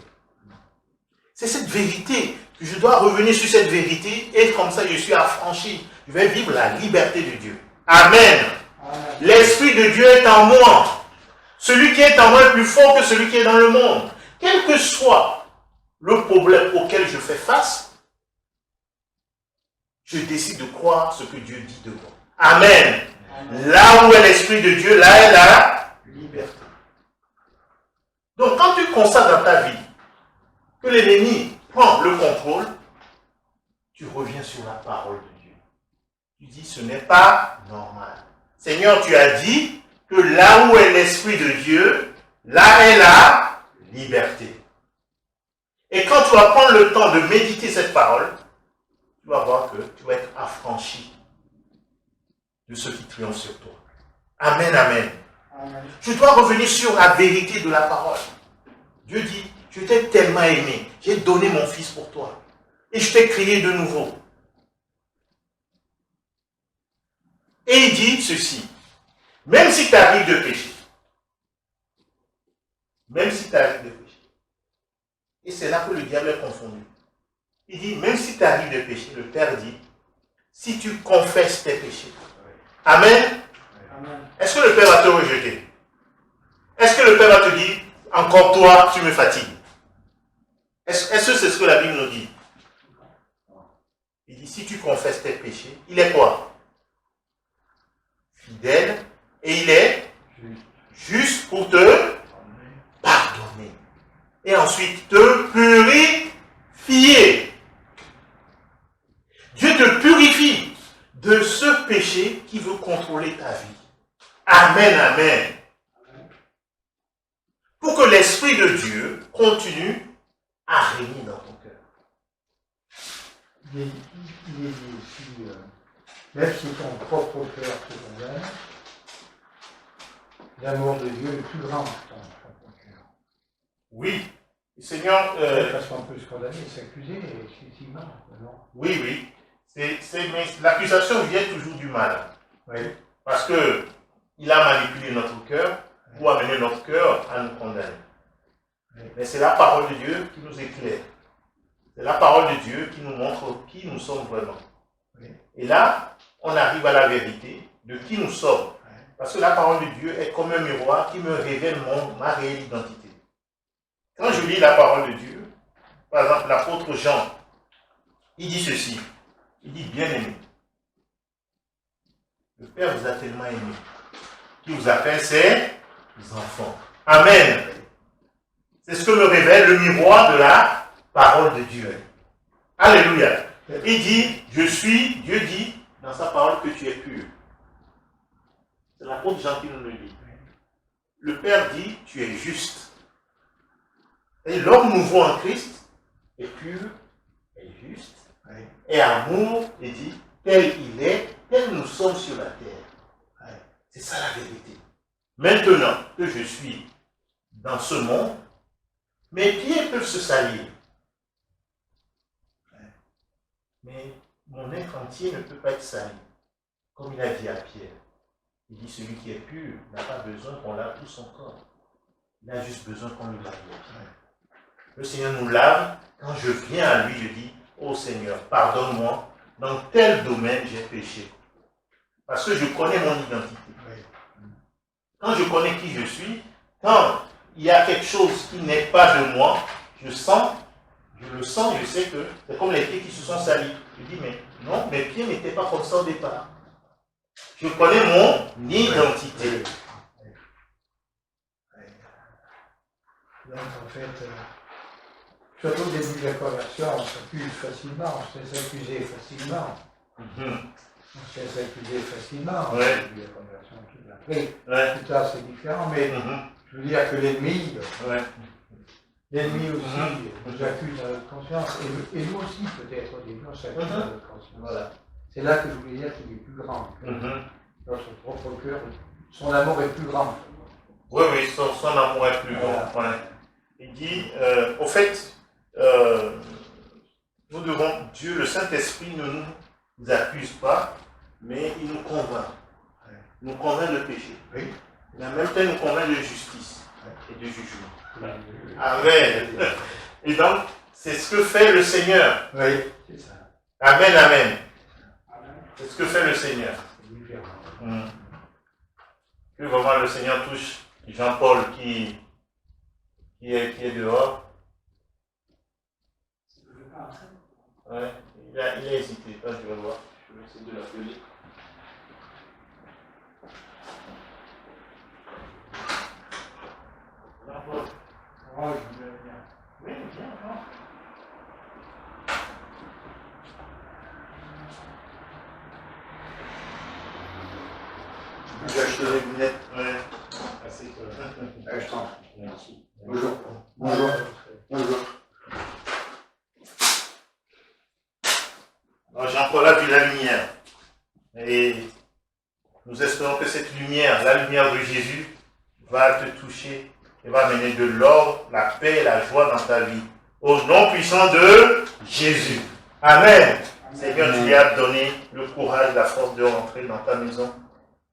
C'est cette vérité que je dois revenir sur cette vérité et comme ça je suis affranchi. Je vais vivre la liberté de Dieu. Amen. L'Esprit de Dieu est en moi. Celui qui est en moi est plus fort que celui qui est dans le monde. Quel que soit le problème auquel je fais face, je décide de croire ce que Dieu dit de moi. Amen. Là où est l'Esprit de Dieu, là est la liberté. Donc quand tu constates dans ta vie que l'ennemi prend le contrôle, tu reviens sur la parole de Dieu. Tu dis, ce n'est pas normal. Seigneur, tu as dit que là où est l'Esprit de Dieu, là est la liberté. Et quand tu vas prendre le temps de méditer cette parole, tu vas voir que tu vas être affranchi de ceux qui triomphent sur toi. Amen, amen. Amen. Je dois revenir sur la vérité de la parole. Dieu dit, je t'ai tellement aimé, j'ai donné mon Fils pour toi. Et je t'ai créé de nouveau. Et il dit ceci, même si tu arrives de pécher, même si tu arrives de pécher, et c'est là que le diable est confondu. Il dit, même si tu arrives de pécher, le Père dit, si tu confesses tes péchés. Amen. Amen. Est-ce que le Père va te rejeter? Est-ce que le Père va te dire, encore toi, tu me fatigues? Est-ce que c'est ce que la Bible nous dit? Il dit, si tu confesses tes péchés, il est quoi? Fidèle, et il est juste pour te pardonner. Et ensuite te purifier. Dieu te purifie de ce péché qui veut contrôler ta vie. Amen, amen. Pour que l'Esprit de Dieu continue à régner dans ton cœur. Il est dit aussi, même si ton propre cœur te condamne, l'amour de Dieu est plus grand que ton propre cœur. Oui, Seigneur. Parce qu'on peut se condamner et s'accuser, effectivement. Non? Oui, oui. Mais l'accusation vient toujours du mal. Oui. Parce que il a manipulé notre cœur pour amener notre cœur à nous condamner. Oui. Mais c'est la parole de Dieu qui nous éclaire. C'est la parole de Dieu qui nous montre qui nous sommes vraiment. Oui. Et là, on arrive à la vérité de qui nous sommes. Oui. Parce que la parole de Dieu est comme un miroir qui me révèle ma réelle identité. Quand je lis la parole de Dieu, par exemple l'apôtre Jean, il dit ceci. Il dit, bien-aimé, le Père vous a tellement aimé, qu'il vous appelle ses enfants. Amen. C'est ce que me révèle le miroir de la parole de Dieu. Alléluia. Il dit, Dieu dit dans sa parole que tu es pur. C'est l'apôtre Jean qui nous le dit. Le Père dit, tu es juste. Et l'homme nouveau en Christ est pur, est juste. Et amour, il dit, tel il est, tel nous sommes sur la terre. C'est ça la vérité. Maintenant que je suis dans ce monde, mes pieds peuvent se salir. Mais mon être entier ne peut pas être sali. Comme il a dit à Pierre. Il dit, celui qui est pur n'a pas besoin qu'on lave tout son corps. Il a juste besoin qu'on le lave les pieds. Le Seigneur nous lave. Quand je viens à lui, je dis, oh Seigneur, pardonne-moi, dans tel domaine j'ai péché. Parce que je connais mon identité. Quand je connais qui je suis, quand il y a quelque chose qui n'est pas de moi, je le sens, je sais que c'est comme les pieds qui se sont salis. Je dis, mais non, mes pieds n'étaient pas comme ça au départ. Je connais mon identité. Donc en fait, surtout au début de la conversion, on s'accuse facilement, on se laisse accuser facilement. On se laisse accuser facilement au début de la conversion. Après, plus tard c'est différent, mais je veux dire que l'ennemi, l'ennemi aussi nous accuse dans notre conscience, et nous aussi peut-être au début on s'accuse dans notre conscience. Voilà. C'est là que je voulais dire qu'il est plus grand. Notre propre cœur, son amour est plus grand. Oui, son amour est plus grand. Voilà. Il dit, au fait, nous devons, Dieu, le Saint-Esprit ne nous accuse pas, mais il nous convainc. Il nous convainc de péché. Oui. Mais en même temps, il nous convainc de justice et de jugement. Amen. Et donc, c'est ce que fait le Seigneur. Oui, c'est ça. Amen, amen. C'est ce que fait le Seigneur. Que vraiment le Seigneur touche Jean-Paul qui est dehors. Ouais, il a hésité, quand tu vas voir. Je vais essayer de l'appeler. Jean-Paul. Oh, je veux bien. Oui, viens, Jean. J'ai acheté les lunettes. Ouais. Assez. Je t'en prie. Merci. Bonjour. Bonjour. Bonjour. Alors Jean-Paul a vu la lumière. Et nous espérons que cette lumière, la lumière de Jésus, va te toucher et va amener de l'ordre, la paix et la joie dans ta vie. Au nom puissant de Jésus. Amen. Seigneur, tu lui as donné le courage, la force de rentrer dans ta maison.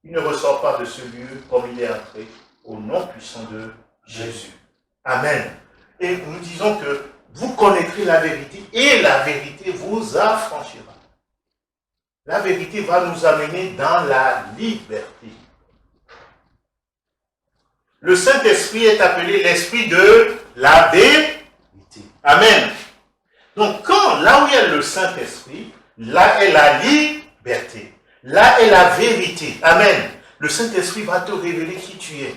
Il ne ressort pas de ce lieu comme il est entré, au nom puissant de Jésus. Amen. Et nous disons que vous connaîtrez la vérité et la vérité vous affranchira. La vérité va nous amener dans la liberté. Le Saint-Esprit est appelé l'Esprit de la vérité. Amen. Donc, là où il y a le Saint-Esprit, là est la liberté. Là est la vérité. Amen. Le Saint-Esprit va te révéler qui tu es.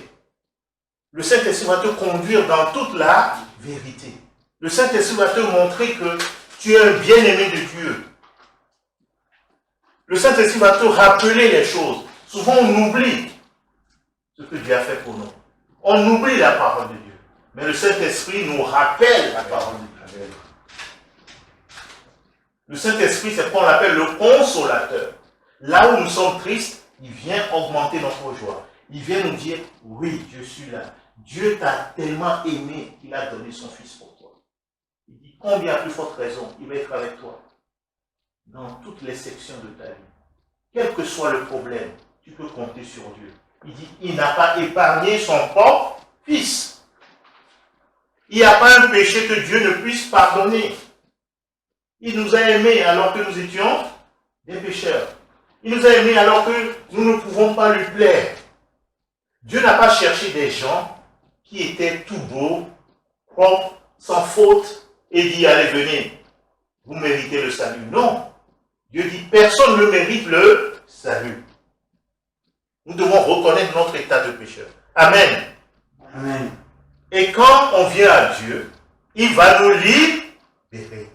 Le Saint-Esprit va te conduire dans toute la vérité. Le Saint-Esprit va te montrer que tu es un bien-aimé de Dieu. Le Saint-Esprit va te rappeler les choses. Souvent, on oublie ce que Dieu a fait pour nous. On oublie la parole de Dieu. Mais le Saint-Esprit nous rappelle la parole de Dieu. Le Saint-Esprit, c'est ce qu'on appelle le consolateur. Là où nous sommes tristes, il vient augmenter notre joie. Il vient nous dire, oui, je suis là. Dieu t'a tellement aimé qu'il a donné son Fils pour toi. Il dit, combien plus forte raison, il va être avec toi dans toutes les sections de ta vie. Quel que soit le problème, tu peux compter sur Dieu. Il dit, il n'a pas épargné son propre Fils. Il n'y a pas un péché que Dieu ne puisse pardonner. Il nous a aimés alors que nous étions des pécheurs. Il nous a aimés alors que nous ne pouvons pas lui plaire. Dieu n'a pas cherché des gens qui étaient tout beaux, propres, sans faute, et dit, allez, venez, vous méritez le salut. Non. Dieu dit, personne ne mérite le salut. Nous devons reconnaître notre état de pécheur. Amen. Amen. Et quand on vient à Dieu, il va nous libérer.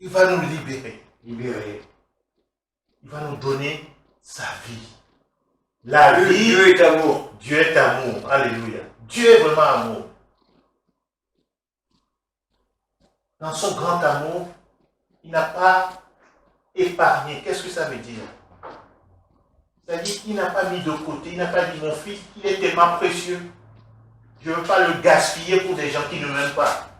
Il va nous libérer. Libéré. Il va nous donner sa vie. La vie. Dieu est amour. Dieu est amour. Alléluia. Dieu est vraiment amour. Dans son grand amour, il n'a pas épargné. Qu'est-ce que ça veut dire? C'est-à-dire qu'il n'a pas mis de côté, il n'a pas dit mon fils, il est tellement précieux. Je ne veux pas le gaspiller pour des gens qui ne m'aiment pas.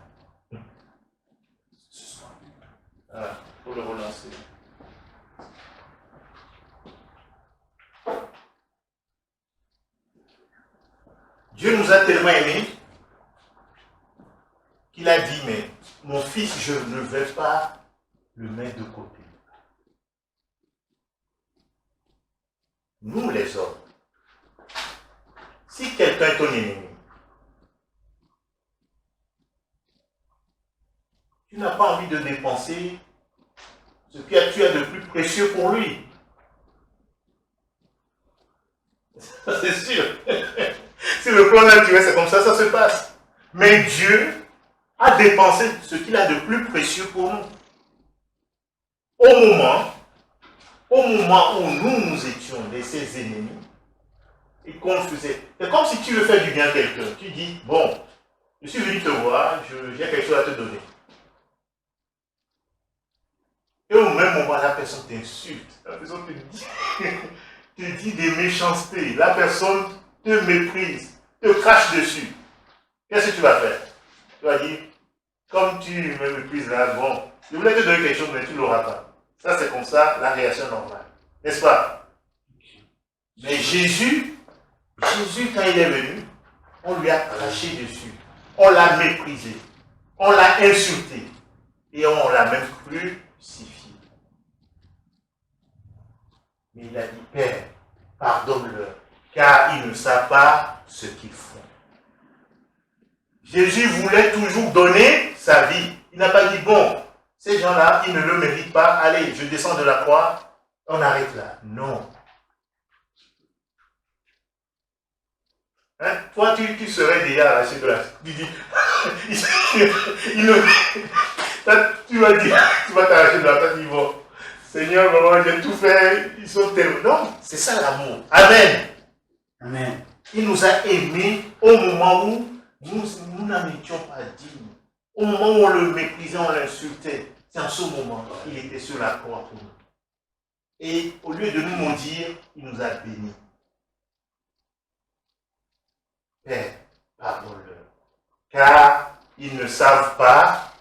Voilà, il faut le relancer. Dieu nous a tellement aimés qu'il a dit, mais mon fils, je ne vais pas le mettre de côté. Nous les hommes, si quelqu'un est ton ennemi, tu n'as pas envie de dépenser ce que tu as de plus précieux pour lui. Ça c'est sûr. Si le plan naturel c'est comme ça se passe. Mais Dieu a dépensé ce qu'il a de plus précieux pour nous. Au moment où nous étions ses ennemis, et qu'on faisait, c'est comme si tu veux faire du bien à quelqu'un. Tu dis, bon, je suis venu te voir, j'ai quelque chose à te donner. Et au même moment, la personne t'insulte, la personne te dit des méchancetés, la personne te méprise, te crache dessus. Qu'est-ce que tu vas faire? Tu vas dire, comme tu me méprises là, bon, je voulais te donner quelque chose, mais tu ne l'auras pas. Ça, c'est comme ça, la réaction normale. N'est-ce pas? Mais Jésus, quand il est venu, on lui a craché dessus. On l'a méprisé. On l'a insulté. Et on l'a même crucifié. Mais il a dit, Père, pardonne-leur, car ils ne savent pas ce qu'ils font. Jésus voulait toujours donner sa vie. Il n'a pas dit, bon, ces gens-là, ils ne le méritent pas. Allez, je descends de la croix, on arrête là. Non. Hein? Toi, tu serais déjà arraché de la... Tu dis... tu vas dire, tu vas t'arracher de la croix, tu dis, bon, Seigneur, maman, j'ai tout fait, ils sont tellement... Non, c'est ça l'amour. Amen. Amen. Il nous a aimés au moment où nous n'en étions pas dignes. Au moment où on le méprisait, on l'insultait, c'est en ce moment qu'il était sur la croix pour nous. Et au lieu de nous maudire, il nous a bénis. Père, pardonne-leur, car ils ne savent pas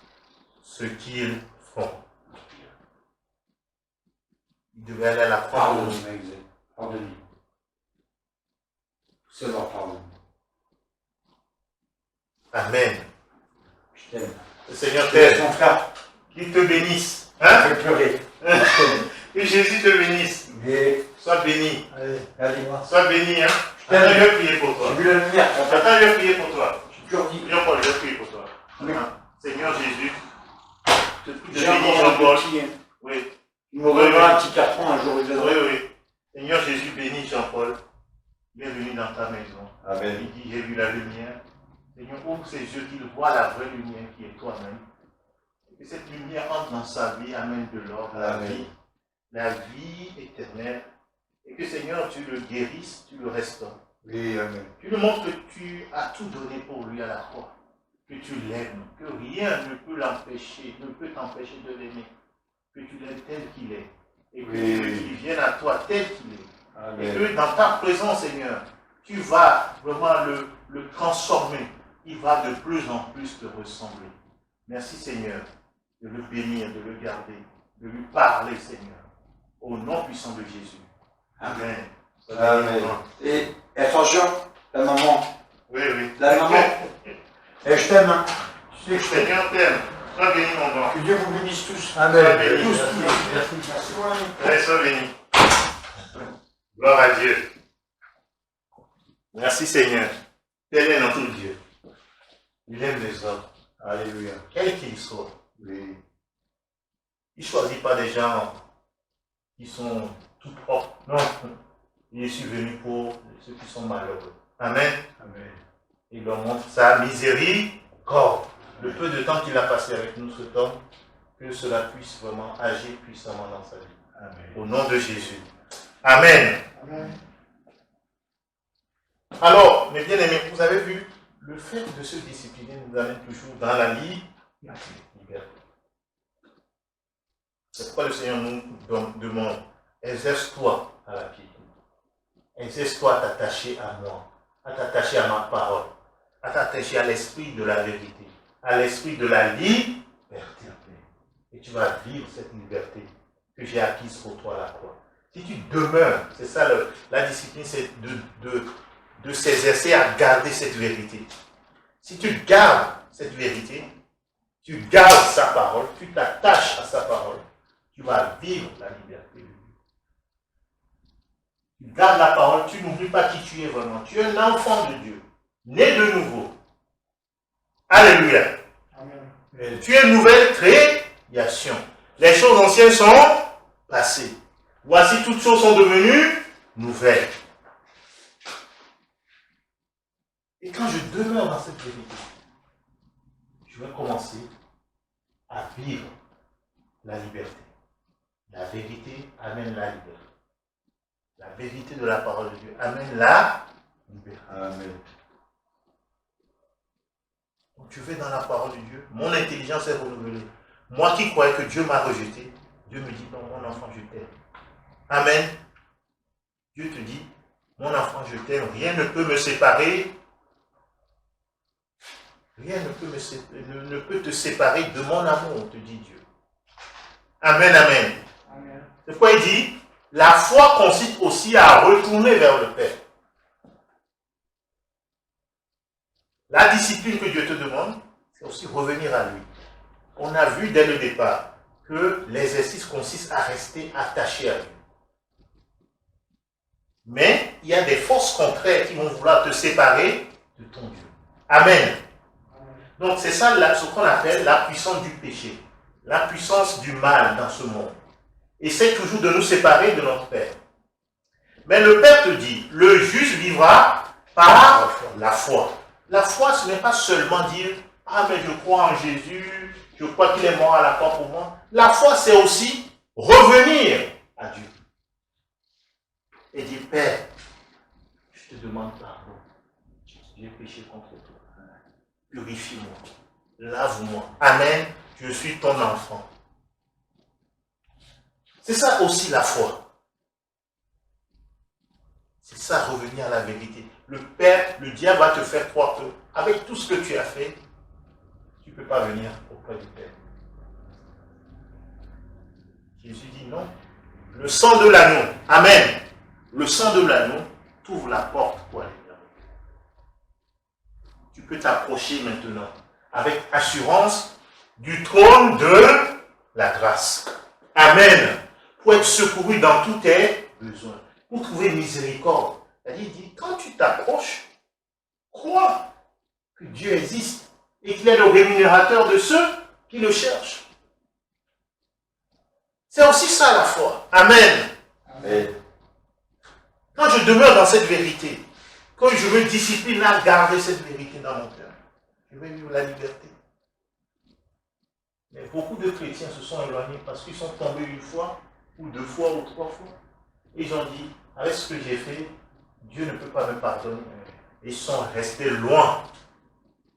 ce ce qu'ils font. Ils devaient aller à la croix. Pardonne-moi, exact. Pardonne-moi. Seigneur, pardonne-moi. Amen. Je t'aime. Le Seigneur Mon t'aime. frère, Qu'il te bénisse. ça Hein? fait pleurer. Que Jésus te bénisse. Mais, Sois béni. allez, allez-moi. Sois béni. Hein? t'aime. Attends, je vais prier pour toi. J'ai vu la lumière. Attends, je vais prier pour toi. J'ai toujours dit. Jean-Paul, je vais prier pour toi. Oui. Seigneur Jésus, je te J'ai bénis encore un Jean-Paul. petit. Oui, Il me reviendra un petit carton un jour, il oui, viendra. oui. Seigneur Jésus, bénis Jean-Paul. Bienvenue dans ta maison. Amen. Il dit, j'ai vu la lumière. Seigneur, ouvre ses yeux qu'il voit la vraie lumière qui est toi-même. Et que cette lumière entre dans sa vie, amène de l'ordre, Amen. la vie éternelle. Et que Seigneur, tu le guérisses, tu le restaures. Oui, amen. Tu lui montres que tu as tout donné pour lui à la croix. Que tu l'aimes, que rien ne peut l'empêcher, ne peut t'empêcher de l'aimer. Que tu l'aimes tel qu'il est. Et que Oui. tu veux qu'il vienne à toi tel qu'il est. Et Amen. que dans ta présence, Seigneur, tu vas vraiment le transformer. Il va de plus en plus te ressembler. Merci, Seigneur, de le bénir, de le garder, de lui parler, Seigneur. Au nom puissant de Jésus. Amen. Amen. Et attention, la maman. Oui, oui. La maman. Et je t'aime, hein. Tu sais que je t'aime. Seigneur t'aime. Sois béni, mon grand. Que Dieu vous bénisse tous. Sois béni. Tous. Ouais, sois béni. Gloire à Dieu. Merci, Seigneur. Tel est notre Dieu. Il aime les hommes, Alléluia. quels qu'ils soient. Oui. Il ne choisit pas des gens qui sont tout propres. Non. Il est venu pour ceux qui sont malheureux. Amen. Amen. Il leur montre sa miséricorde. Le peu de temps qu'il a passé avec nous, cet homme, que cela puisse vraiment agir puissamment dans sa vie. Amen. Au nom de Jésus. Amen. Amen. Alors, mes bien-aimés, vous avez vu, le fait de se discipliner nous amène toujours dans la liberté. C'est pourquoi le Seigneur nous demande, exerce-toi à la piété. Exerce-toi à t'attacher à moi, à t'attacher à ma parole, à t'attacher à l'esprit de la vérité, à l'esprit de la liberté. Et tu vas vivre cette liberté que j'ai acquise pour toi à la croix. Si tu demeures, c'est ça la discipline, c'est de s'exercer à garder cette vérité. Si tu gardes cette vérité, tu gardes sa parole, tu t'attaches à sa parole, tu vas vivre la liberté. Tu gardes la parole, tu n'oublies pas qui tu es vraiment. Tu es un enfant de Dieu, né de nouveau. Alléluia. Amen. Tu es une nouvelle création. Les choses anciennes sont passées. Voici, toutes choses sont devenues nouvelles. Et quand je demeure dans cette vérité, je vais commencer à vivre la liberté. La vérité amène la liberté. La vérité de la parole de Dieu amène la liberté. Amen. Donc tu vas dans la parole de Dieu, mon intelligence est renouvelée. Moi qui croyais que Dieu m'a rejeté, Dieu me dit, non, mon enfant, je t'aime. Amen. Dieu te dit, mon enfant, je t'aime, rien ne peut me séparer. Rien ne peut te séparer de mon amour, te dit Dieu. Amen, amen. Amen. C'est pourquoi il dit, la foi consiste aussi à retourner vers le Père. La discipline que Dieu te demande, c'est aussi revenir à lui. On a vu dès le départ que l'exercice consiste à rester attaché à lui. Mais il y a des forces contraires qui vont vouloir te séparer de ton Dieu. Amen. Donc c'est ça ce qu'on appelle la puissance du péché, la puissance du mal dans ce monde. Essaie toujours de nous séparer de notre Père. Mais le Père te dit, le juste vivra par la foi. La foi, ce n'est pas seulement dire, ah mais je crois en Jésus, je crois qu'il est mort à la croix pour moi. La foi, c'est aussi revenir à Dieu. Et dire, Père, je te demande pardon. J'ai péché contre toi. Purifie-moi. Lave-moi. Amen. Je suis ton enfant. C'est ça aussi la foi. C'est ça, revenir à la vérité. Le Père, le diable va te faire croire que, avec tout ce que tu as fait, tu ne peux pas venir auprès du Père. Jésus dit non. Le sang de l'agneau, amen. Le sang de l'agneau t'ouvre la porte pour aller vers lui. Tu peux t'approcher maintenant avec assurance du trône de la grâce. Amen. Pour être secouru dans tous tes besoins. Pour trouver miséricorde. C'est-à-dire, il dit, quand tu t'approches, crois que Dieu existe et qu'il est le rémunérateur de ceux qui le cherchent. C'est aussi ça la foi. Amen. Amen. Quand je demeure dans cette vérité, quand je me discipline à garder cette vérité dans mon cœur, je vais vivre la liberté. Mais beaucoup de chrétiens se sont éloignés parce qu'ils sont tombés une fois, ou deux fois, ou trois fois. Et ils ont dit, avec ce que j'ai fait, Dieu ne peut pas me pardonner. Ils sont restés loin.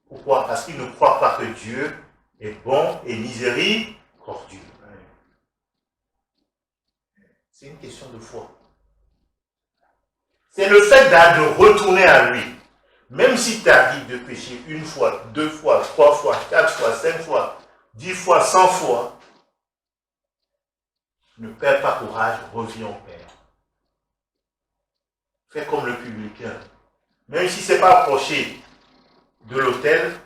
Pourquoi? Parce qu'ils ne croient pas que Dieu est bon et miséricordieux. C'est une question de foi. C'est le fait de retourner à lui. Même si tu arrives de pécher une fois, deux fois, trois fois, quatre fois, 5 fois, 10 fois, 100 fois, ne perds pas courage, reviens au Père. Fais comme le publicain. Même si ce n'est pas approché de l'autel,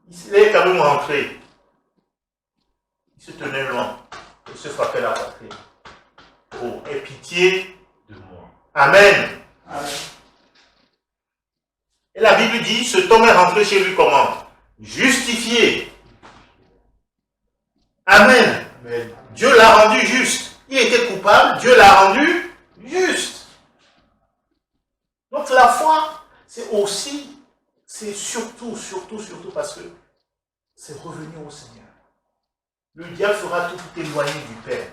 il est quand même rentré. Il se tenait loin. Il se frappait la poitrine. Oh, aie pitié de moi. Amen. Amen. Et la Bible dit, cet homme est rentré chez lui comment? Justifié. Amen. Amen. Dieu l'a rendu juste. Il était coupable, Dieu l'a rendu juste. Donc la foi, c'est aussi, c'est surtout parce que c'est revenir au Seigneur. Le diable fera tout éloigner du Père.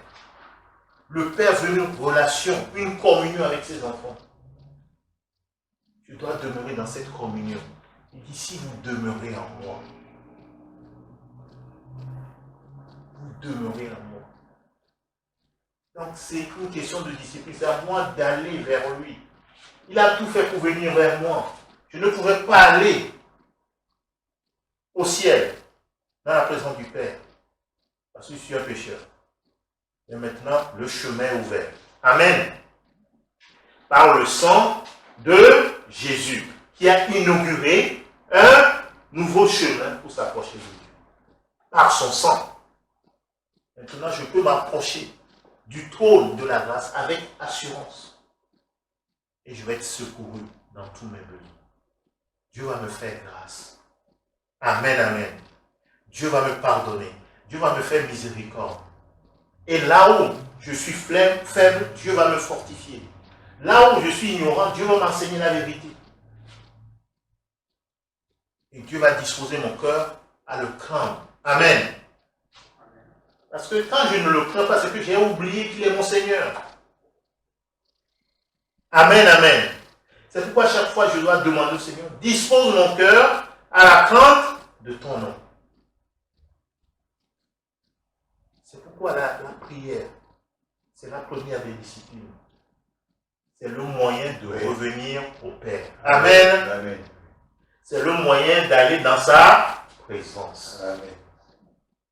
Le Père veut une relation, une communion avec ses enfants. Tu dois demeurer dans cette communion. Il dit, si vous demeurez en moi, vous demeurez en moi. Donc c'est une question de discipline. C'est à moi d'aller vers lui. Il a tout fait pour venir vers moi. Je ne pouvais pas aller au ciel, dans la présence du Père, parce que je suis un pécheur. Et maintenant, le chemin est ouvert. Amen. Par le sang de Jésus, qui a inauguré un nouveau chemin pour s'approcher de Dieu. Par son sang. Maintenant, je peux m'approcher du trône de la grâce avec assurance. Et je vais être secouru dans tous mes besoins. Dieu va me faire grâce. Amen, amen. Dieu va me pardonner. Dieu va me faire miséricorde. Et là où je suis faible, Dieu va me fortifier. Là où je suis ignorant, Dieu va m'enseigner la vérité. Et Dieu va disposer mon cœur à le craindre. Amen. Parce que quand je ne le crains pas, c'est que j'ai oublié qu'il est mon Seigneur. Amen, amen. C'est pourquoi chaque fois je dois demander au Seigneur, dispose mon cœur à la crainte de ton nom. C'est pourquoi la prière, c'est la première des disciplines. C'est le moyen de revenir au Père. Amen. Amen. C'est le moyen d'aller dans sa présence. Amen.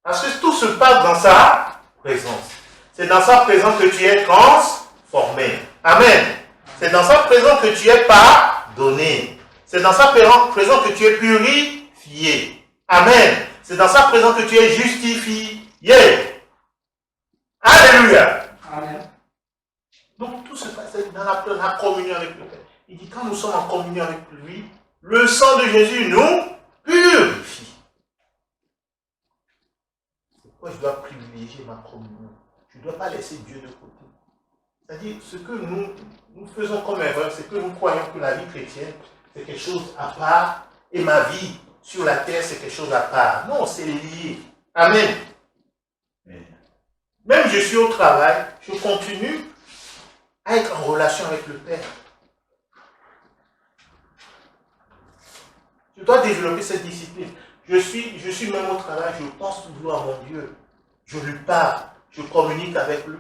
Parce que tout se passe dans sa présence. C'est dans sa présence que tu es transformé. Amen. C'est dans sa présence que tu es pardonné. C'est dans sa présence que tu es purifié. Amen. C'est dans sa présence que tu es justifié. Alléluia. Amen. Donc tout se passe dans la communion avec le Père. Il dit quand nous sommes en communion avec lui, le sang de Jésus nous purifie. C'est pourquoi je dois privilégier ma communion. Je ne dois pas laisser Dieu de côté. C'est-à-dire, ce que nous faisons comme erreur, c'est que nous croyons que la vie chrétienne, c'est quelque chose à part, et ma vie sur la terre, c'est quelque chose à part. Non, c'est lié. Amen. Même je suis au travail, je continue à être en relation avec le Père. Je dois développer cette discipline. Je suis même au travail, je pense toujours à mon Dieu. Je lui parle, je communique avec lui.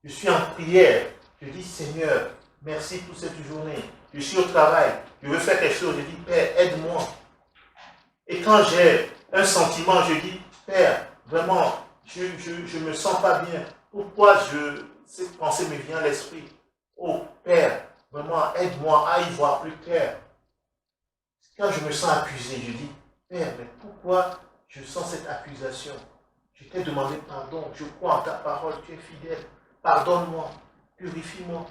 Je suis en prière. Je dis, Seigneur, merci pour cette journée. Je suis au travail. Je veux faire quelque chose. Je dis, Père, aide-moi. Et quand j'ai un sentiment, je dis, Père, vraiment, je me sens pas bien. Pourquoi cette pensée me vient à l'esprit? Oh Père, vraiment aide-moi à y voir plus clair. Quand je me sens accusé, je dis, Père, mais pourquoi je sens cette accusation? Je t'ai demandé pardon, je crois en ta parole, tu es fidèle. Pardonne-moi, purifie-moi,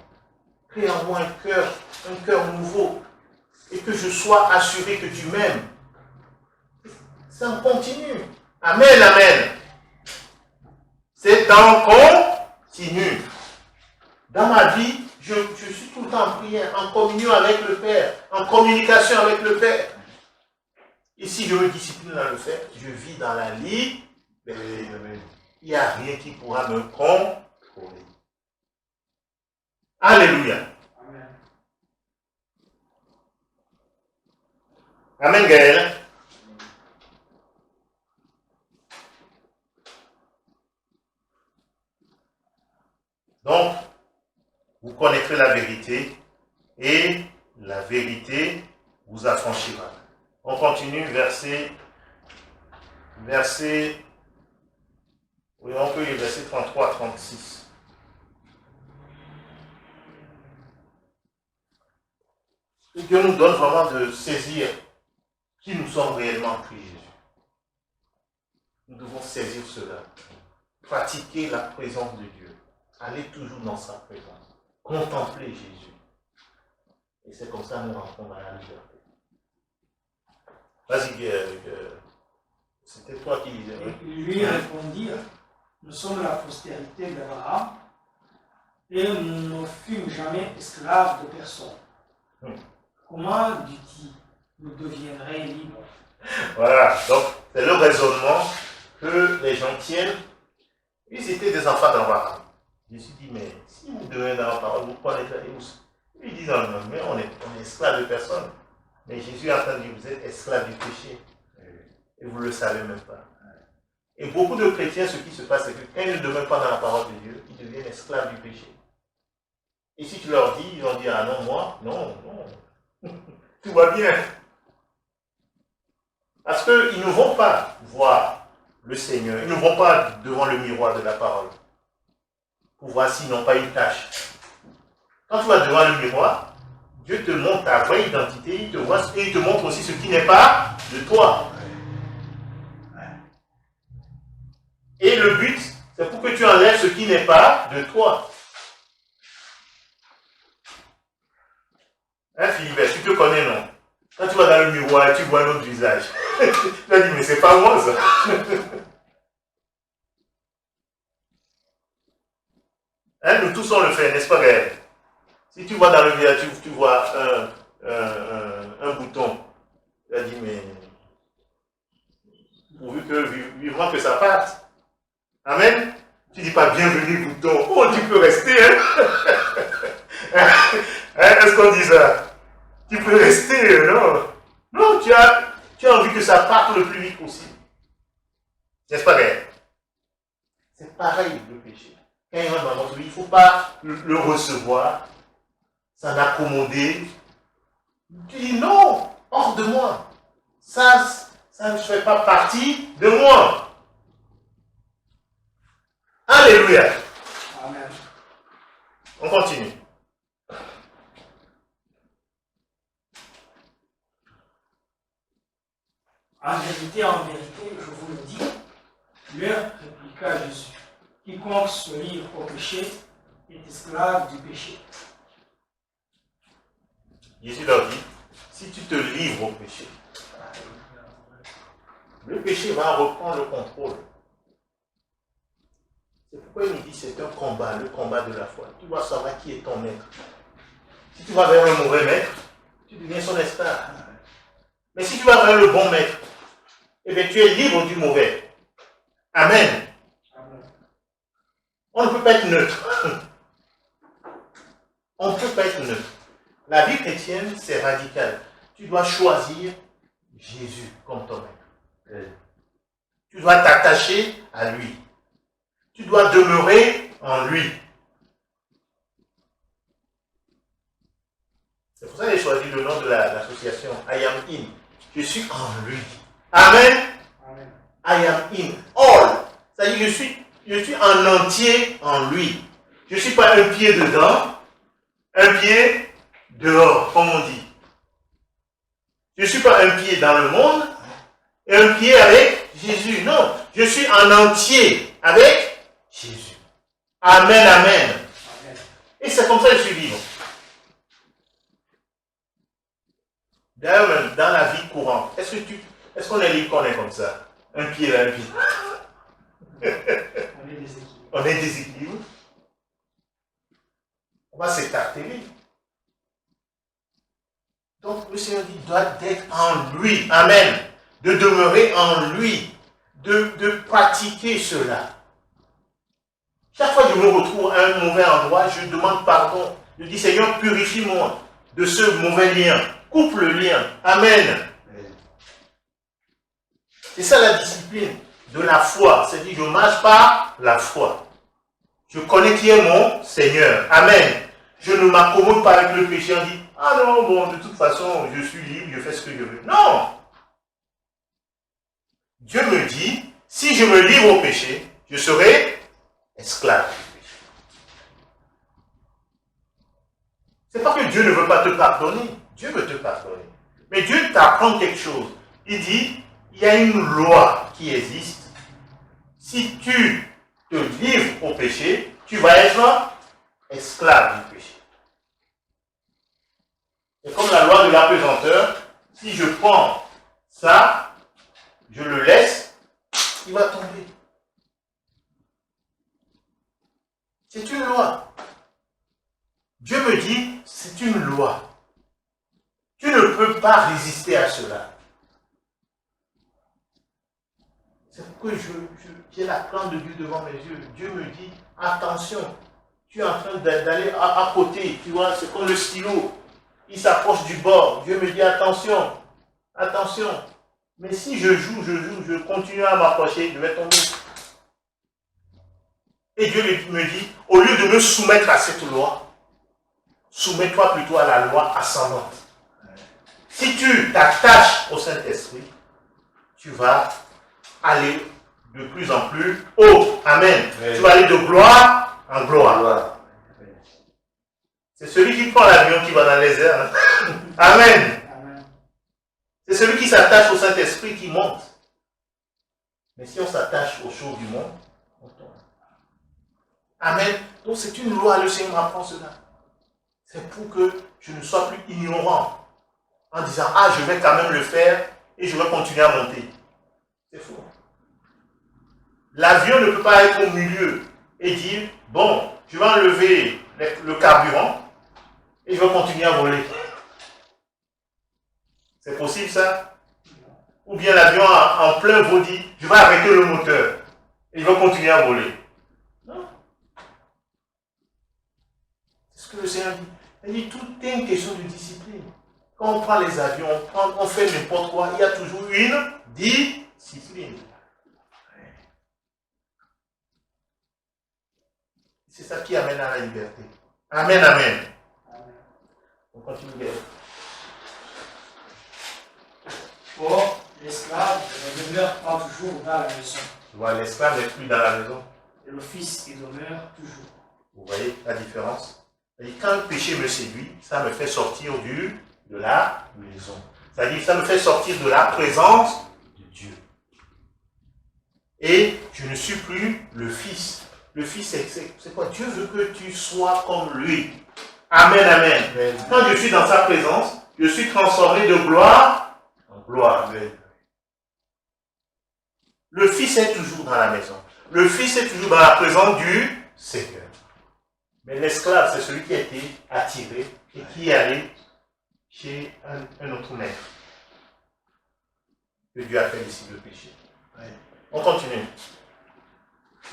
crée en moi un cœur nouveau, et que je sois assuré que tu m'aimes. Ça continue. Amen, amen. C'est en continu. Dans ma vie, je suis tout le temps en prière, en communion avec le Père, en communication avec le Père. Et si je me discipline à le faire, je vis dans la liberté. Il n'y a rien qui pourra me contrôler. Alléluia. Amen. Amen, Gaël. Donc, vous connaîtrez la vérité et la vérité vous affranchira. On continue, oui, on peut les versets 33 à 36. Et Dieu nous donne vraiment de saisir qui nous sommes réellement en Christ Jésus. Nous devons saisir cela. Pratiquer la présence de Dieu. Aller toujours dans sa présence. Contempler Jésus. Et c'est comme ça que nous rentrons dans la liberté. Vas-y, c'était toi qui disais. Et ils lui répondirent, nous sommes la postérité d'Abraham et nous ne fûmes jamais esclaves de personne. Comment, dit-il, nous deviendrons libres? Voilà, donc c'est le raisonnement que les gens tiennent. Ils étaient des enfants d'Abraham. Jésus dit, mais si vous devenez dans la parole, vous connaîtrez tous. Ils disent, non, non, mais on est esclave de personne. Mais Jésus a entendu, vous êtes esclave du péché. Et vous ne le savez même pas. Et beaucoup de chrétiens, ce qui se passe, c'est que quand ils ne demeurent pas dans la parole de Dieu, ils deviennent esclaves du péché. Et si tu leur dis, ils vont dire, ah non, moi, non, non. Tout va bien. Parce qu'ils ne vont pas voir le Seigneur, ils ne vont pas devant le miroir de la parole pour voir s'ils n'ont pas une tâche. Quand tu vas devant le miroir, Dieu te montre ta vraie identité, il te voit et il te montre aussi ce qui n'est pas de toi. Et le but, c'est pour que tu enlèves ce qui n'est pas de toi. Hein, Philippe, tu te connais, non? Quand tu vas dans le miroir, tu vois un autre visage. Tu vas dire, mais c'est pas moi ça. Hein, nous tous on le fait, n'est-ce pas, Gaël? Si tu vois dans le miroir, tu vois un bouton, tu vas dire, mais pourvu que vivement que ça parte. Amen. Tu dis pas bienvenue bouton. Oh, tu peux rester, hein? Est-ce qu'on dit ça? Tu peux rester, non? Non, tu as envie que ça parte le plus vite possible. N'est-ce pas, Gaël? C'est pareil le péché. Quand il rentre dans notre vie, il ne faut pas le recevoir, s'en accommoder. Tu dis non, hors de moi. Ça ne fait pas partie de moi. Alléluia. Amen. On continue. En vérité, je vous le dis, leur répliqua Jésus, quiconque se livre au péché est esclave du péché. Jésus leur dit, si tu te livres au péché, le péché va reprendre le contrôle. C'est pourquoi il nous dit c'est un combat, le combat de la foi. Tu dois savoir qui est ton maître. Si tu vas vers un mauvais maître, tu deviens son esclave. Mais si tu vas vers le bon maître, eh bien tu es libre du mauvais. Amen. Amen. On ne peut pas être neutre. On ne peut pas être neutre. La vie chrétienne, c'est radical. Tu dois choisir Jésus comme ton maître. Tu dois t'attacher à lui. Tu dois demeurer en lui. C'est pour ça que j'ai choisi le nom de l'association I am in. Je suis en lui. Amen. Amen. I am in. All. C'est-à-dire je suis en entier en lui. Je ne suis pas un pied dedans, un pied dehors, comme on dit. Je ne suis pas un pied dans le monde et un pied avec Jésus. Non, je suis en entier avec Jésus. Amen, amen. Et c'est comme ça que je suis libre. D'ailleurs, même dans la vie courante, est-ce qu'on est libre quand on est comme ça? Un pied là, un pied. On est déséquilibré. On est déséquilibré. On va s'écarter. Donc le Seigneur dit, doit être en lui. Amen. De demeurer en lui. De pratiquer cela. Chaque fois que je me retrouve à un mauvais endroit, je demande pardon. Je dis, Seigneur, purifie-moi de ce mauvais lien. Coupe le lien. Amen. C'est ça la discipline de la foi. C'est-à-dire, je marche par la foi. Je connais qui est mon Seigneur. Amen. Je ne m'accommode pas avec le péché en disant, ah non, bon, de toute façon, je suis libre, je fais ce que je veux. Non. Dieu me dit, si je me livre au péché, je serai esclave du péché. C'est pas que Dieu ne veut pas te pardonner. Dieu veut te pardonner. Mais Dieu t'apprend quelque chose. Il dit, il y a une loi qui existe. Si tu te livres au péché, tu vas être esclave du péché. Et comme la loi de l'apesanteur, si je prends ça, je le laisse, il va tomber. C'est une loi. Dieu me dit, c'est une loi. Tu ne peux pas résister à cela. C'est pourquoi j'ai la crainte de Dieu devant mes yeux. Dieu me dit, attention, tu es en train d'aller à côté, tu vois, c'est comme le stylo. Il s'approche du bord. Dieu me dit, attention, attention. Mais si je joue, je continue à m'approcher, je vais tomber. Et Dieu me dit, au lieu de me soumettre à cette loi, soumets-toi plutôt à la loi ascendante. Si tu t'attaches au Saint-Esprit, tu vas aller de plus en plus haut. Amen. Oui. Tu vas aller de gloire en gloire. C'est celui qui prend l'avion qui va dans les airs. Amen. Amen. C'est celui qui s'attache au Saint-Esprit qui monte. Mais si on s'attache aux choses du monde, on tombe. Amen. Donc c'est une loi, le Seigneur m'apprend cela. C'est pour que je ne sois plus ignorant en disant, ah, je vais quand même le faire et je vais continuer à monter. C'est faux. L'avion ne peut pas être au milieu et dire, bon, je vais enlever le carburant et je vais continuer à voler. C'est possible ça? Ou bien l'avion en plein vol dit, je vais arrêter le moteur et je vais continuer à voler. Non. C'est ce que le Seigneur dit. Il dit, tout est une question de discipline. Quand on prend les avions, on fait n'importe quoi, il y a toujours une discipline. C'est ça qui amène à la liberté. Amen, amen. On continue. Or, l'esclave ne demeure pas toujours dans la maison. Tu vois, l'esclave n'est plus dans la maison. Et le fils, il demeure toujours. Vous voyez la différence? Et quand le péché me séduit, ça me fait sortir de la maison. C'est-à-dire, ça me fait sortir de la présence de Dieu. Et je ne suis plus le fils. Le fils, c'est quoi? Dieu veut que tu sois comme lui. Amen, amen. Amen. Quand je suis dans sa présence, je suis transformé de gloire en gloire. Amen. Le fils est toujours dans la maison. Le fils est toujours dans la présence du Seigneur. Mais l'esclave, c'est celui qui a été attiré et qui est allé chez un autre maître. Que Dieu a fait ici le péché. On continue.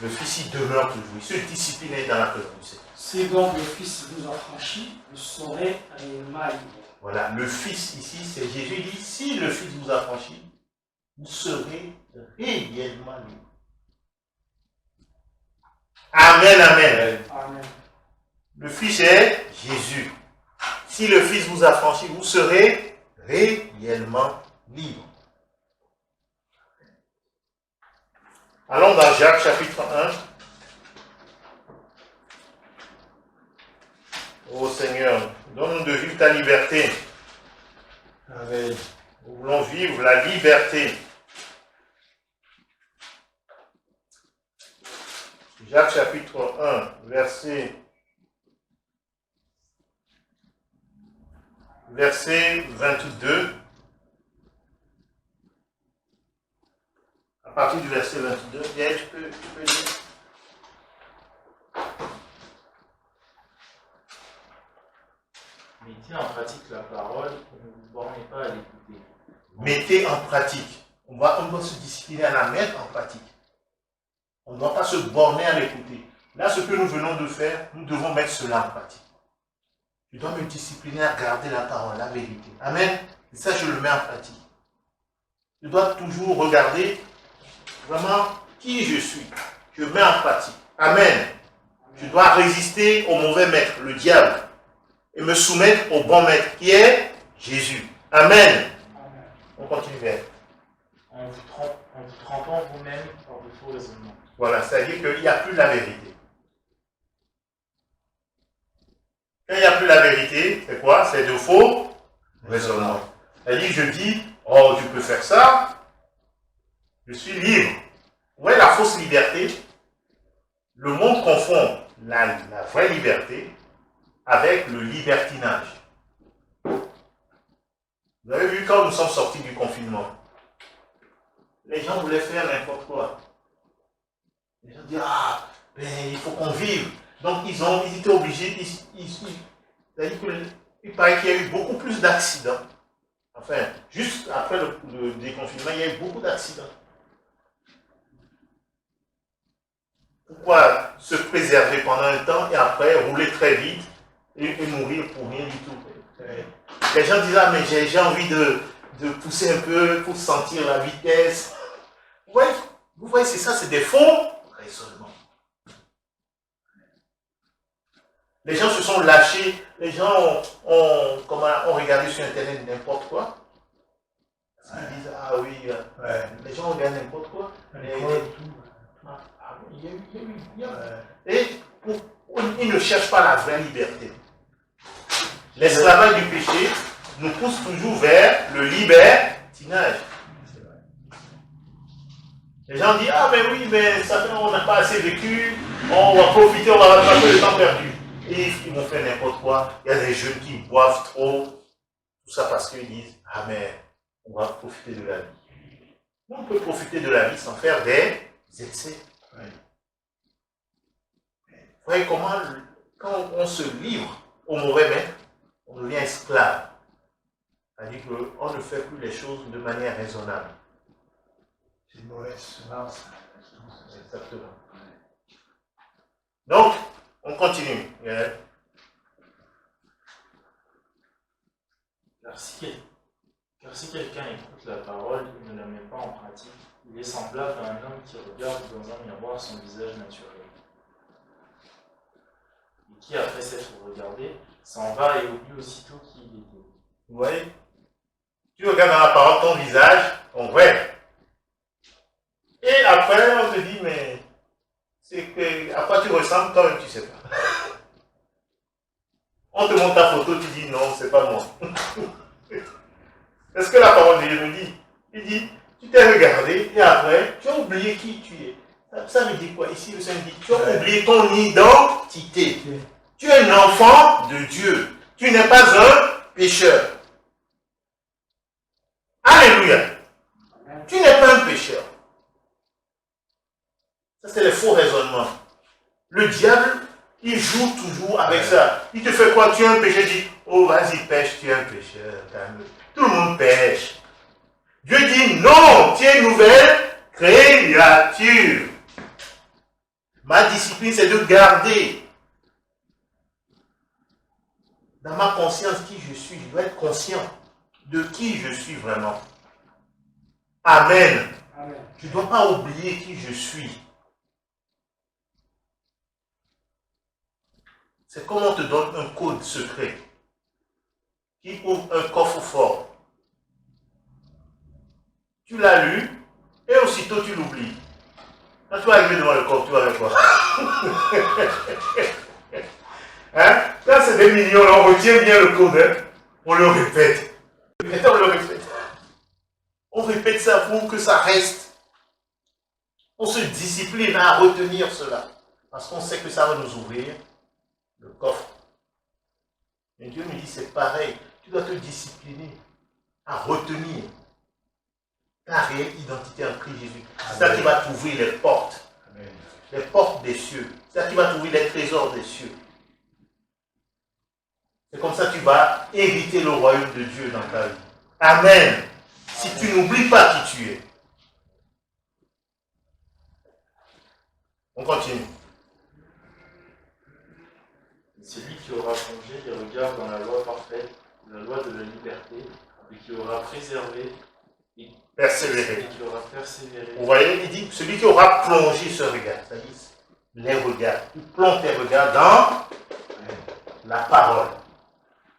Le Fils y demeure toujours. Il se discipline dans la présence du Seigneur. Si donc le Fils vous affranchit, vous serez réellement libre. Voilà, le Fils ici, c'est Jésus. Il dit, si le Fils vous affranchit, vous serez réellement libre. Amen, amen. Amen. Le Fils est Jésus. Si le Fils vous affranchit, vous serez réellement libre. Allons dans Jacques chapitre 1. Ô Seigneur, donne-nous de vivre ta liberté. Amen. Nous voulons vivre la liberté. Jacques chapitre 1, verset 22. À partir du verset 22, bien, tu peux lire. Mettez en pratique la parole et ne vous bornez pas à l'écouter. Mettez en pratique. On doit se discipliner à la mettre en pratique. On ne doit pas se borner à l'écouter. Là, ce que nous venons de faire, nous devons mettre cela en pratique. Je dois me discipliner à garder la parole, la vérité. Amen. Et ça, je le mets en pratique. Je dois toujours regarder vraiment qui je suis. Je mets en pratique. Amen. Je dois résister au mauvais maître, le diable, et me soumettre au bon maître, qui est Jésus. Amen. On continue vers. En vous trompant vous-même par de faux raisonnements. Voilà, c'est-à-dire qu'il n'y a plus la vérité. Quand il n'y a plus la vérité, c'est quoi? C'est de faux raisonnements. C'est-à-dire que je dis, oh, tu peux faire ça, je suis libre. Où est la fausse liberté? Le monde confond la vraie liberté avec le libertinage. Vous avez vu quand nous sommes sortis du confinement, les gens voulaient faire n'importe quoi. Les gens disent, ah, ben, il faut qu'on vive. Donc ils étaient obligés, c'est-à-dire qu'il paraît qu'il y a eu beaucoup plus d'accidents. Enfin, juste après le déconfinement, il y a eu beaucoup d'accidents. Pourquoi se préserver pendant un temps et après rouler très vite et mourir pour rien du tout? Les gens disent, ah mais j'ai envie de pousser un peu pour sentir la vitesse. Vous voyez, c'est ça, c'est des faux raisonnements. Les gens se sont lâchés, les gens ont regardé sur Internet n'importe quoi. Ils disent, ah oui, les gens regardent n'importe quoi. Et ils ne cherchent pas la vraie liberté. L'esclavage du péché nous pousse toujours vers le libertinage. Les gens disent, ah mais oui, mais ça fait, on n'a pas assez vécu, on va profiter, on va rattraper le temps perdu. Et ils vont faire n'importe quoi. Il y a des jeunes qui boivent trop. Tout ça parce qu'ils disent, ah mais on va profiter de la vie. On peut profiter de la vie sans faire des excès. Vous voyez comment, quand on se livre au mauvais maître, on devient esclave. C'est-à-dire qu'on ne fait plus les choses de manière raisonnable. C'est une mauvaise semence. Exactement. Donc, on continue. Car si quelqu'un écoute la parole et ne la met pas en pratique, il est semblable à un homme qui regarde dans un miroir son visage naturel. Et qui, après s'être regardé, s'en va et oublie aussitôt qui il était. Vous voyez? Tu regardes dans la parole ton visage, ton vrai. Et après, on te dit, mais c'est que à quoi tu ressembles, toi-même, tu ne sais pas. On te montre ta photo, tu dis non, c'est pas moi. C'est ce que la parole de Dieu nous dit. Il dit, tu t'es regardé et après, tu as oublié qui tu es. Ça veut dire quoi? Ici, le Seigneur dit, tu as oublié ton identité. Tu es un enfant de Dieu. Tu n'es pas un pécheur. Alléluia. Tu n'es pas un pécheur. Ça, c'est les faux raisonnements. Le diable, il joue toujours avec ça. Il te fait quoi? Tu es un pécheur, il dit, oh vas-y pêche, tu es un pécheur. Tout le monde pêche. Dieu dit, non, tu es une nouvelle créature. Ma discipline, c'est de garder dans ma conscience qui je suis. Je dois être conscient de qui je suis vraiment. Amen. Amen. Je ne dois pas oublier qui je suis. C'est comme on te donne un code secret qui ouvre un coffre-fort. Tu l'as lu et aussitôt tu l'oublies. Quand tu vas arriver devant le corps, tu vas faire quoi? Hein? Quand c'est des millions, on retient bien le code, hein? On le répète. On le répète. On répète ça pour que ça reste. On se discipline à retenir cela. Parce qu'on sait que ça va nous ouvrir le coffre. Mais Dieu me dit, c'est pareil. Tu dois te discipliner à retenir ta réelle identité en Christ Jésus. C'est ça qui va t'ouvrir les portes. Amen. Les portes des cieux. C'est ça qui va t'ouvrir les trésors des cieux. C'est comme ça que tu vas hériter le royaume de Dieu dans ta vie. Amen. Si tu n'oublies pas qui tu es. On continue. Celui qui aura plongé les regards dans la loi parfaite, la loi de la liberté, et qui aura préservé et persévérer. Qui aura persévéré. Vous voyez, il dit, celui qui aura plongé ce regard, c'est-à-dire les regards, il plonge tes regards dans la parole.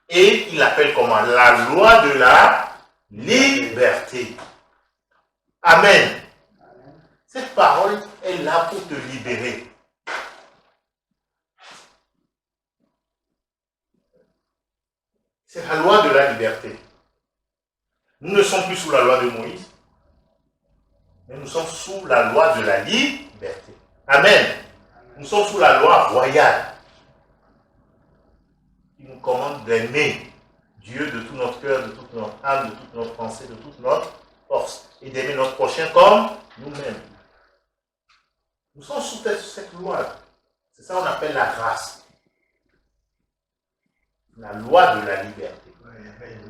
Et il appelle comment? La loi de la liberté. Amen. Cette parole est là pour te libérer. C'est la loi de la liberté. Nous ne sommes plus sous la loi de Moïse, mais nous sommes sous la loi de la liberté. Amen. Nous sommes sous la loi royale qui nous commande d'aimer Dieu de tout notre cœur, de toute notre âme, de toute notre pensée, de toute notre force, et d'aimer notre prochain comme nous-mêmes. Nous sommes sous cette loi. C'est ça qu'on appelle la grâce. La loi de la liberté.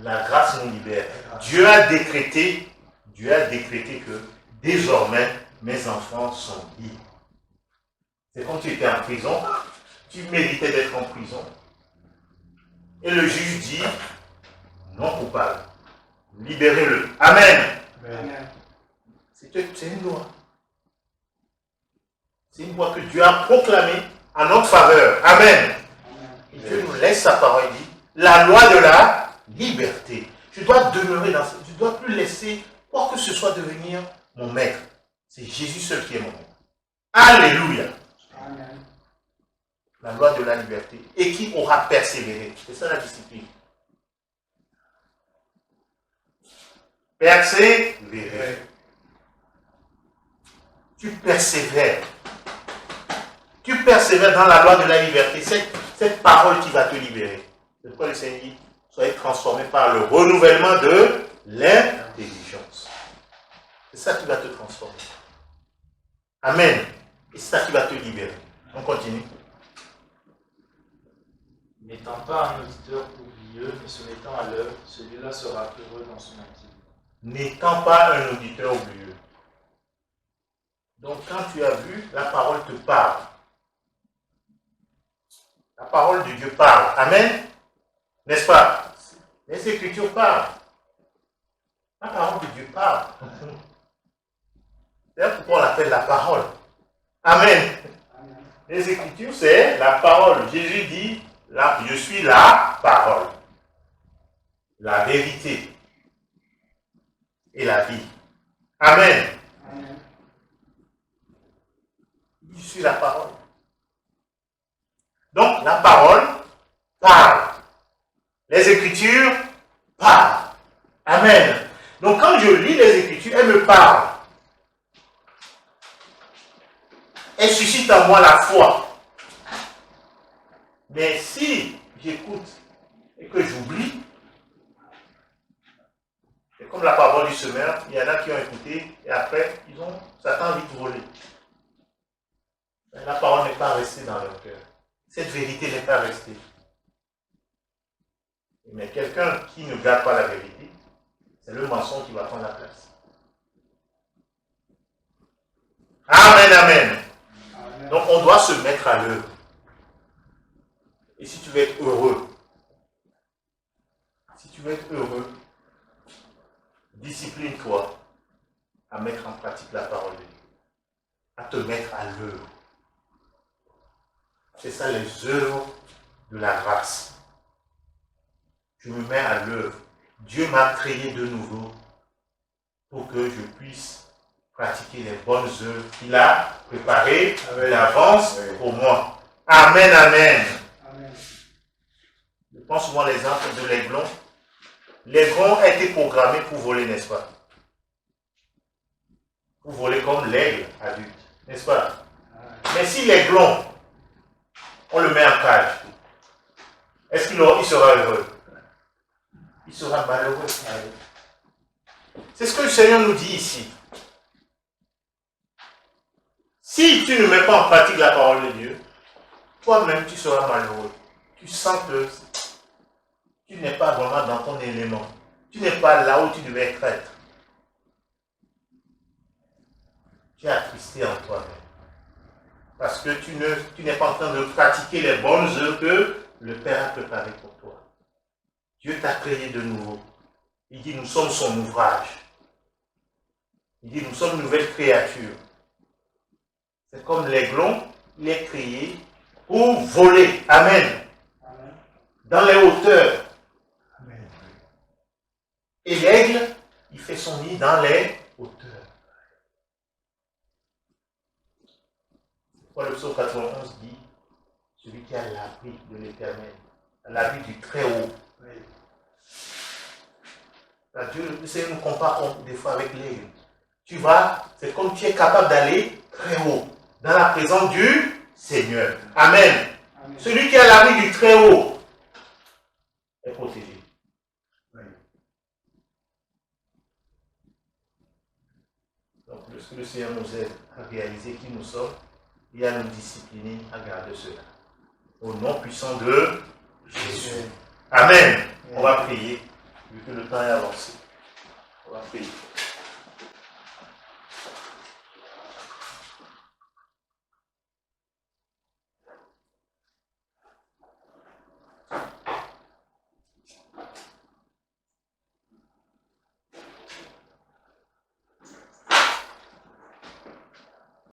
La grâce nous libère. Dieu a décrété que désormais mes enfants sont libres. C'est quand tu étais en prison, tu méritais d'être en prison. Et le juge dit non coupable. Libérez-le. Amen. Amen. C'est une loi. C'est une loi que Dieu a proclamée en notre faveur. Amen. Et Dieu nous laisse sa parole, il dit, la loi de la liberté. Je dois demeurer dans ça. Je ne dois plus laisser quoi que ce soit devenir mon maître. C'est Jésus seul qui est mon maître. Alléluia. Amen. La loi de la liberté. Et qui aura persévéré. C'est ça la discipline. Persévérer. Tu persévères. Tu persévères dans la loi de la liberté. Cette parole qui va te libérer. C'est pourquoi le Seigneur dit, soyez transformés par le renouvellement de l'intelligence. C'est ça qui va te transformer. Amen. Et c'est ça qui va te libérer. On continue. N'étant pas un auditeur oublieux, mais se mettant à l'œuvre, celui-là sera heureux dans son activité. N'étant pas un auditeur oublieux. Donc quand tu as vu, la parole te parle. La parole de Dieu parle. Amen. N'est-ce pas? Les Écritures parlent. La parole de Dieu parle. C'est pourquoi on l'appelle la parole. Amen. Les Écritures, c'est la parole. Jésus dit, là, je suis la parole. La vérité. Et la vie. Amen. Je suis la parole. Donc, la parole parle. Les Écritures parlent. Amen. Donc, quand je lis les Écritures, elles me parlent. Elles suscitent en moi la foi. Mais si j'écoute et que j'oublie, c'est comme la parole du semeur, il y en a qui ont écouté et après, Satan a envie de voler. Mais la parole n'est pas restée dans leur cœur. Cette vérité n'est pas restée. Mais quelqu'un qui ne garde pas la vérité, c'est le mensonge qui va prendre la place. Amen, amen. Amen. Donc on doit se mettre à l'œuvre. Et si tu veux être heureux, discipline-toi à mettre en pratique la parole de Dieu, à te mettre à l'œuvre. C'est ça les œuvres de la grâce. Je me mets à l'œuvre. Dieu m'a créé de nouveau pour que je puisse pratiquer les bonnes œuvres qu'il a préparées Amen. d'avance Oui. pour moi. Amen, amen. Amen. Je prends souvent l'exemple de l'aiglon. L'aiglon a été programmé pour voler, n'est-ce pas? Pour voler comme l'aigle adulte, n'est-ce pas? Mais si l'aiglon, on le met en cage, est-ce qu'il sera heureux? Il sera malheureux. C'est ce que le Seigneur nous dit ici. Si tu ne mets pas en pratique la parole de Dieu, toi-même tu seras malheureux. Tu sens que tu n'es pas vraiment dans ton élément. Tu n'es pas là où tu devais être. Tu es attristé en toi-même. Parce que tu n'es pas en train de pratiquer les bonnes œuvres que le Père a préparées pour toi. Dieu t'a créé de nouveau. Il dit, nous sommes son ouvrage. Il dit, nous sommes une nouvelle créature. C'est comme l'aiglon, il est créé pour voler. Amen. Amen. Dans les hauteurs. Amen. Et l'aigle, il fait son nid dans les hauteurs. Le psaume 91 dit, celui qui a l'abri de l'Éternel, l'abri du Très-Haut. Dieu, le Seigneur nous compare des fois avec l'aigle. Tu vas, c'est comme tu es capable d'aller très haut, dans la présence du Seigneur. Amen. Amen. Celui qui a l'abri du Très-Haut est protégé. Donc, lorsque le Seigneur nous aide à réaliser qui nous sommes, et à nous discipliner à garder cela. Au nom puissant de Jésus. Amen. On va prier, vu que le temps est avancé. On va prier.